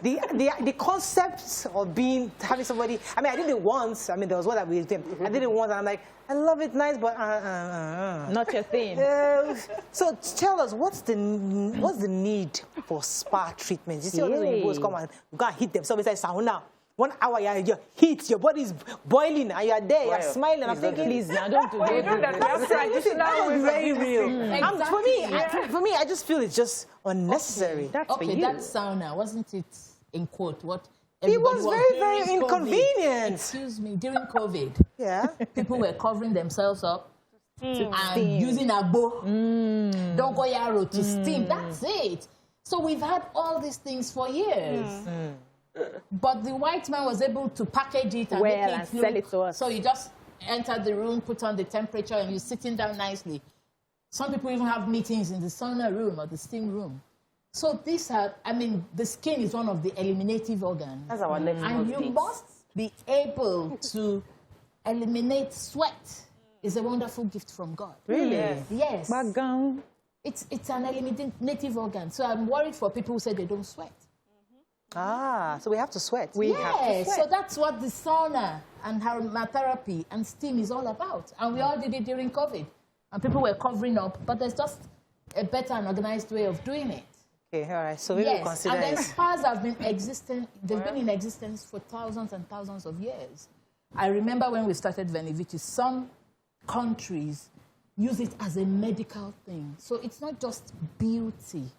the concept of having somebody, I mean, I did it once. I mean, there was one that we did. I did it once, and I'm like, I love it, nice, but not your thing. So tell us, what's the need for spa treatments? You see all those when you come and you go and hit themselves inside sauna. 1 hour, you heat, your body is boiling, and you are there, you are smiling. I'm thinking, please, now don't do that. This is very real. Exactly. For me, I just feel it's just unnecessary. Okay, that sauna, wasn't it, in quote, what? It was very, very inconvenient. Excuse me, during COVID, people were covering themselves up and using a bow, dongoyaro to steam. That's it. So we've had all these things for years. But the white man was able to package it and make it sell it to us. So you just enter the room, put on the temperature, and you're sitting down nicely. Some people even have meetings in the sauna room or the steam room. So these are, I mean, the skin is one of the eliminative organs. That's our next And you must be able to eliminate sweat. It's a wonderful gift from God. Really? Yes. Bagang. It's an eliminative organ. So I'm worried for people who say they don't sweat. Ah, so we have to sweat. So that's what the sauna and aromatherapy and steam is all about. And we all did it during COVID. And people were covering up, but there's just a better and organized way of doing it. Okay, all right. So we will consider and then it. spas have been existing. They've been in existence for thousands and thousands of years. I remember when we started Venivici, some countries use it as a medical thing. So it's not just beauty.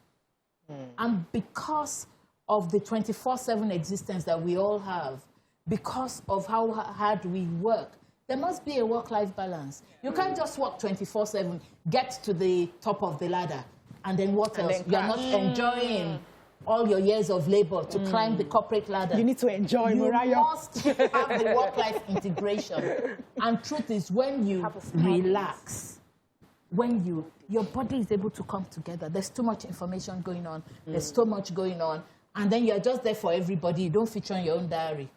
And because of the 24/7 existence that we all have, because of how hard we work, there must be a work-life balance. You can't just work 24/7, get to the top of the ladder, and then what else? You're not enjoying all your years of labor to climb the corporate ladder. You need to enjoy, Morayo. You must have the work-life integration. And truth is, when you relax, when your body is able to come together, there's too much information going on, there's so much going on, and then you're just there for everybody. You don't feature on your own diary.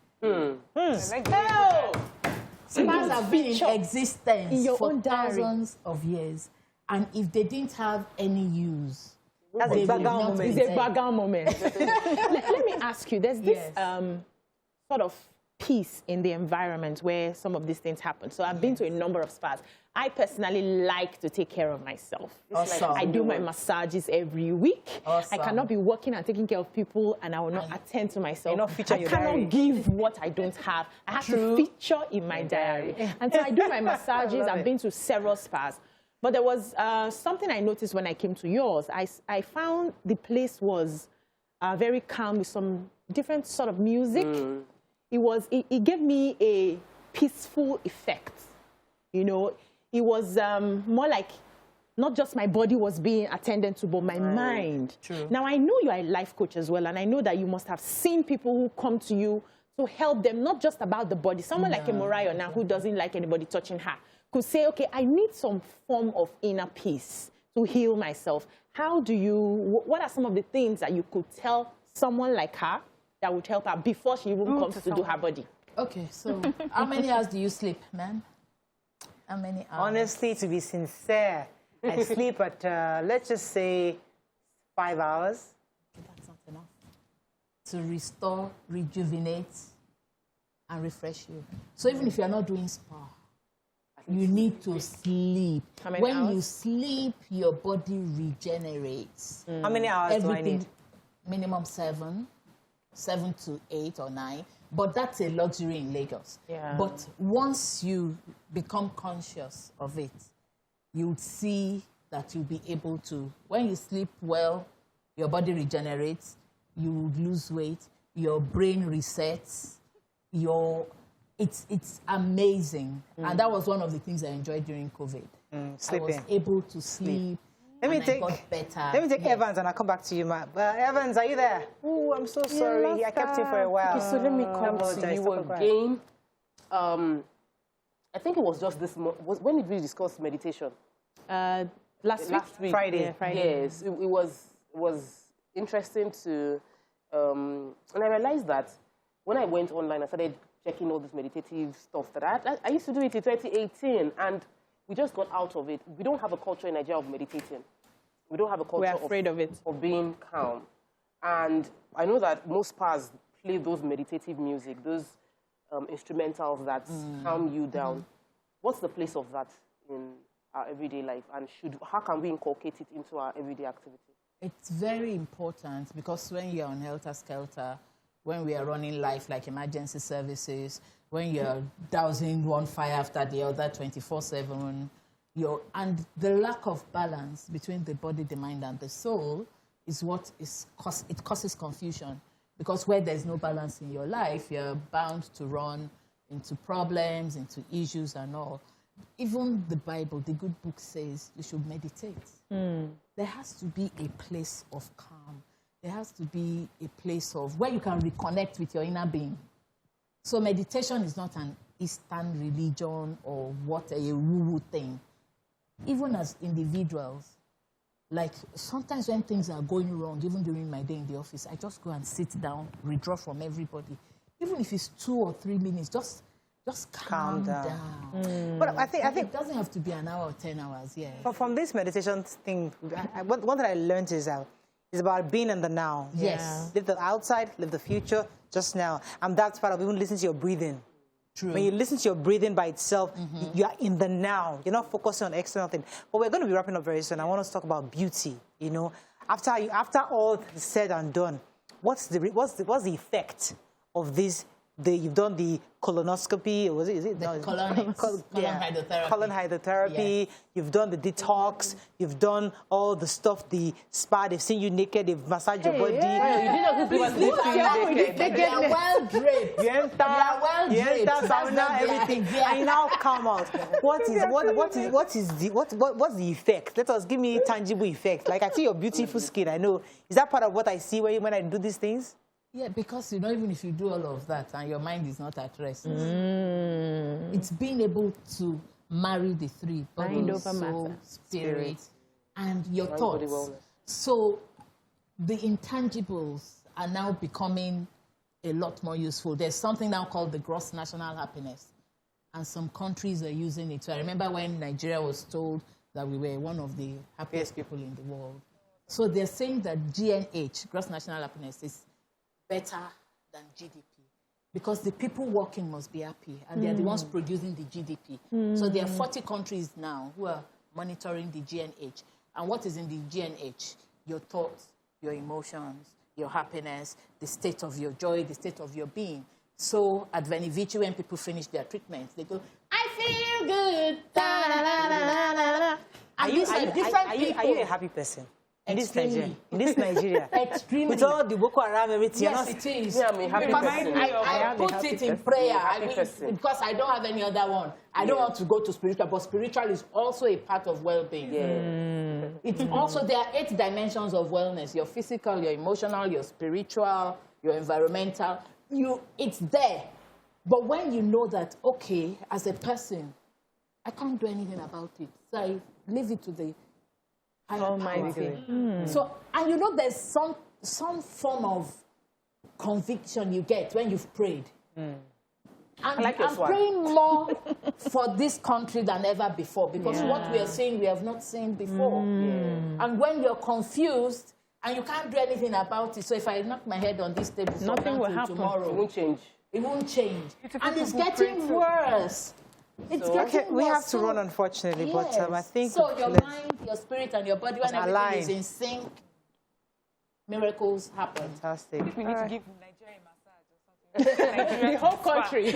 Spas have been in existence for thousands of years, and if they didn't have any use, that's a background moment. It's a background moment. Let me ask you, there's this sort of peace in the environment where some of these things happen. So I've been to a number of spas. I personally like to take care of myself. Awesome. I do my massages every week. Awesome. I cannot be working and taking care of people and I will not attend to myself. I cannot give what I don't have. I have to feature in my diary. And so I do my massages. I've been to several spas. But there was something I noticed when I came to yours. I found the place was very calm with some different sort of music. It gave me a peaceful effect. You know, it was more like not just my body was being attended to, but my mind. True. Now, I know you are a life coach as well, and I know that you must have seen people who come to you to help them, not just about the body. Someone like a Morayo now who doesn't like anybody touching her could say, okay, I need some form of inner peace to heal myself. What are some of the things that you could tell someone like her that would help her before she even comes to do her body? Okay, so how many hours do you sleep, man? How many hours? Honestly, to be sincere, I sleep at, let's just say, 5 hours. That's not enough to restore, rejuvenate, and refresh you. So even if you're not doing spa, you need to sleep. How many when hours? you sleep, your body regenerates. How many hours do I need? Minimum 7 to 8 or 9. But that's a luxury in Lagos. Yeah. But once you become conscious of it, you would see that you'll be able to, when you sleep well, your body regenerates, you would lose weight, your brain resets, it's amazing. And that was one of the things I enjoyed during COVID. Sleeping. I was able to sleep. Let me take Evans and I'll come back to you, Ma. Evans, are you there? Oh, I'm so sorry. I kept you for a while. Okay, so let me come to you again. I think it was just this month. When did we discuss meditation? Last week. Friday. Yeah, Friday. Yes, it was interesting to, and I realized that when I went online, I started checking all this meditative stuff that I used to do it in 2018, and we just got out of it. We don't have a culture in Nigeria of meditating. We don't have a culture of being calm. And I know that most spas play those meditative music, those instrumentals that calm you down. What's the place of that in our everyday life? And how can we inculcate it into our everyday activity? It's very important because when you're on helter-skelter, when we are running life like emergency services, when you're dousing one fire after the other 24/7, and the lack of balance between the body, the mind, and the soul is what it causes confusion. Because where there's no balance in your life, you're bound to run into problems, into issues and all. Even the Bible, the good book says you should meditate. There has to be a place of calm. There has to be a place of where you can reconnect with your inner being. So meditation is not an Eastern religion or what, a woo-woo thing. Even as individuals, like sometimes when things are going wrong, even during my day in the office, I just go and sit down, withdraw from everybody. Even if it's 2 or 3 minutes, just calm down. But I think it doesn't have to be an hour or 10 hours, yeah. But from this meditation thing, one that I learned is about being in the now. Yes. Yeah. Live the outside, live the future, just now. And that's part of even listening to your breathing. True. When you listen to your breathing by itself, you are in the now. You're not focusing on external things. But we're going to be wrapping up very soon. I want us to talk about beauty. You know, after all is said and done, what's the effect of this? You've done the colonoscopy, or is it? Colon hydrotherapy. Colon hydrotherapy. Yeah. You've done the detox. You've done all the stuff, the spa. They've seen you naked. They've massaged your body. Yeah. You did not They are well draped. You enter sauna, everything, and you now come out. What's the effect? Give me tangible effect. Like I see your beautiful skin. I know. Is that part of what I see when I do these things? Yeah, because, you know, even if you do all of that and your mind is not at rest, it's being able to marry the three, body, soul, spirit, and your thoughts. So the intangibles are now becoming a lot more useful. There's something now called the gross national happiness, and some countries are using it. So I remember when Nigeria was told that we were one of the happiest people in the world. So they're saying that GNH, gross national happiness, is better than GDP, because the people working must be happy, and they're the ones producing the GDP. So there are 40 countries now who are monitoring the GNH. And what is in the GNH? Your thoughts, your emotions, your happiness, the state of your joy, the state of your being. So at Beecee, when people finish their treatments, they go, I feel good. Da, da, da, da, da, da. Are you a happy person? In this Nigeria, extremely. With all the Boko Haram, everything. Yes, it is. Yeah, I put it in prayer. Because I don't have any other one. I don't want to go to spiritual, but spiritual is also a part of well-being. It's also, there are 8 dimensions of wellness: your physical, your emotional, your spiritual, your environmental. It's there. But when you know that, okay, as a person, I can't do anything about it, so I leave it to the Almighty. So, and you know, there's some form of conviction you get when you've prayed. And I'm praying more for this country than ever before, because what we are seeing, we have not seen before. And when you're confused and you can't do anything about it, so if I knock my head on this table, nothing will happen tomorrow. It won't change. It won't change. And it's getting worse. It's getting worse. We have to run, unfortunately, but I think... So your mind, your spirit, and your body, when everything is in sync, miracles happen. Fantastic. We need to give Nigeria a massage or something. The whole country.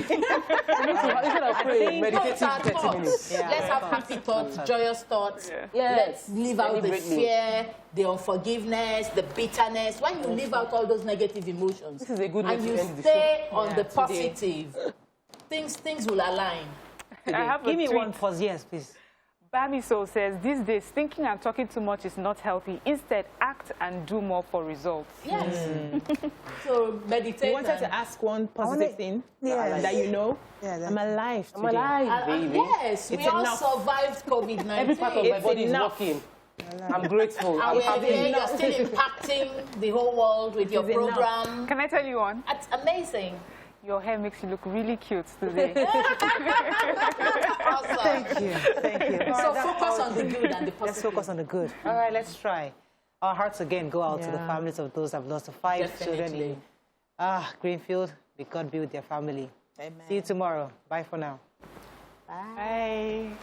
Meditative 30 minutes. Let's have happy thoughts, joyous thoughts. Let's leave out the fear, the unforgiveness, the bitterness. When you leave out all those negative emotions, this is a good and you stay on the positive, things will align. Give me one pause, yes, please. Beecee says, these days, thinking and talking too much is not healthy. Instead, act and do more for results. Yes. So meditate. You wanted to ask one positive thing that you know? I'm alive today. I'm alive, baby. Yes, we all survived COVID-19. Every part of my body is working. I'm grateful. I'm happy. You're still impacting the whole world with your program. Can I tell you one? That's amazing. Your hair makes you look really cute today. Awesome. Thank you. So focus on the good and the positive. Let's focus on the good. All right, let's try. Our hearts again go out to the families of those who have lost 5 children in Greenfield. May God be with their family. Amen. See you tomorrow. Bye for now. Bye.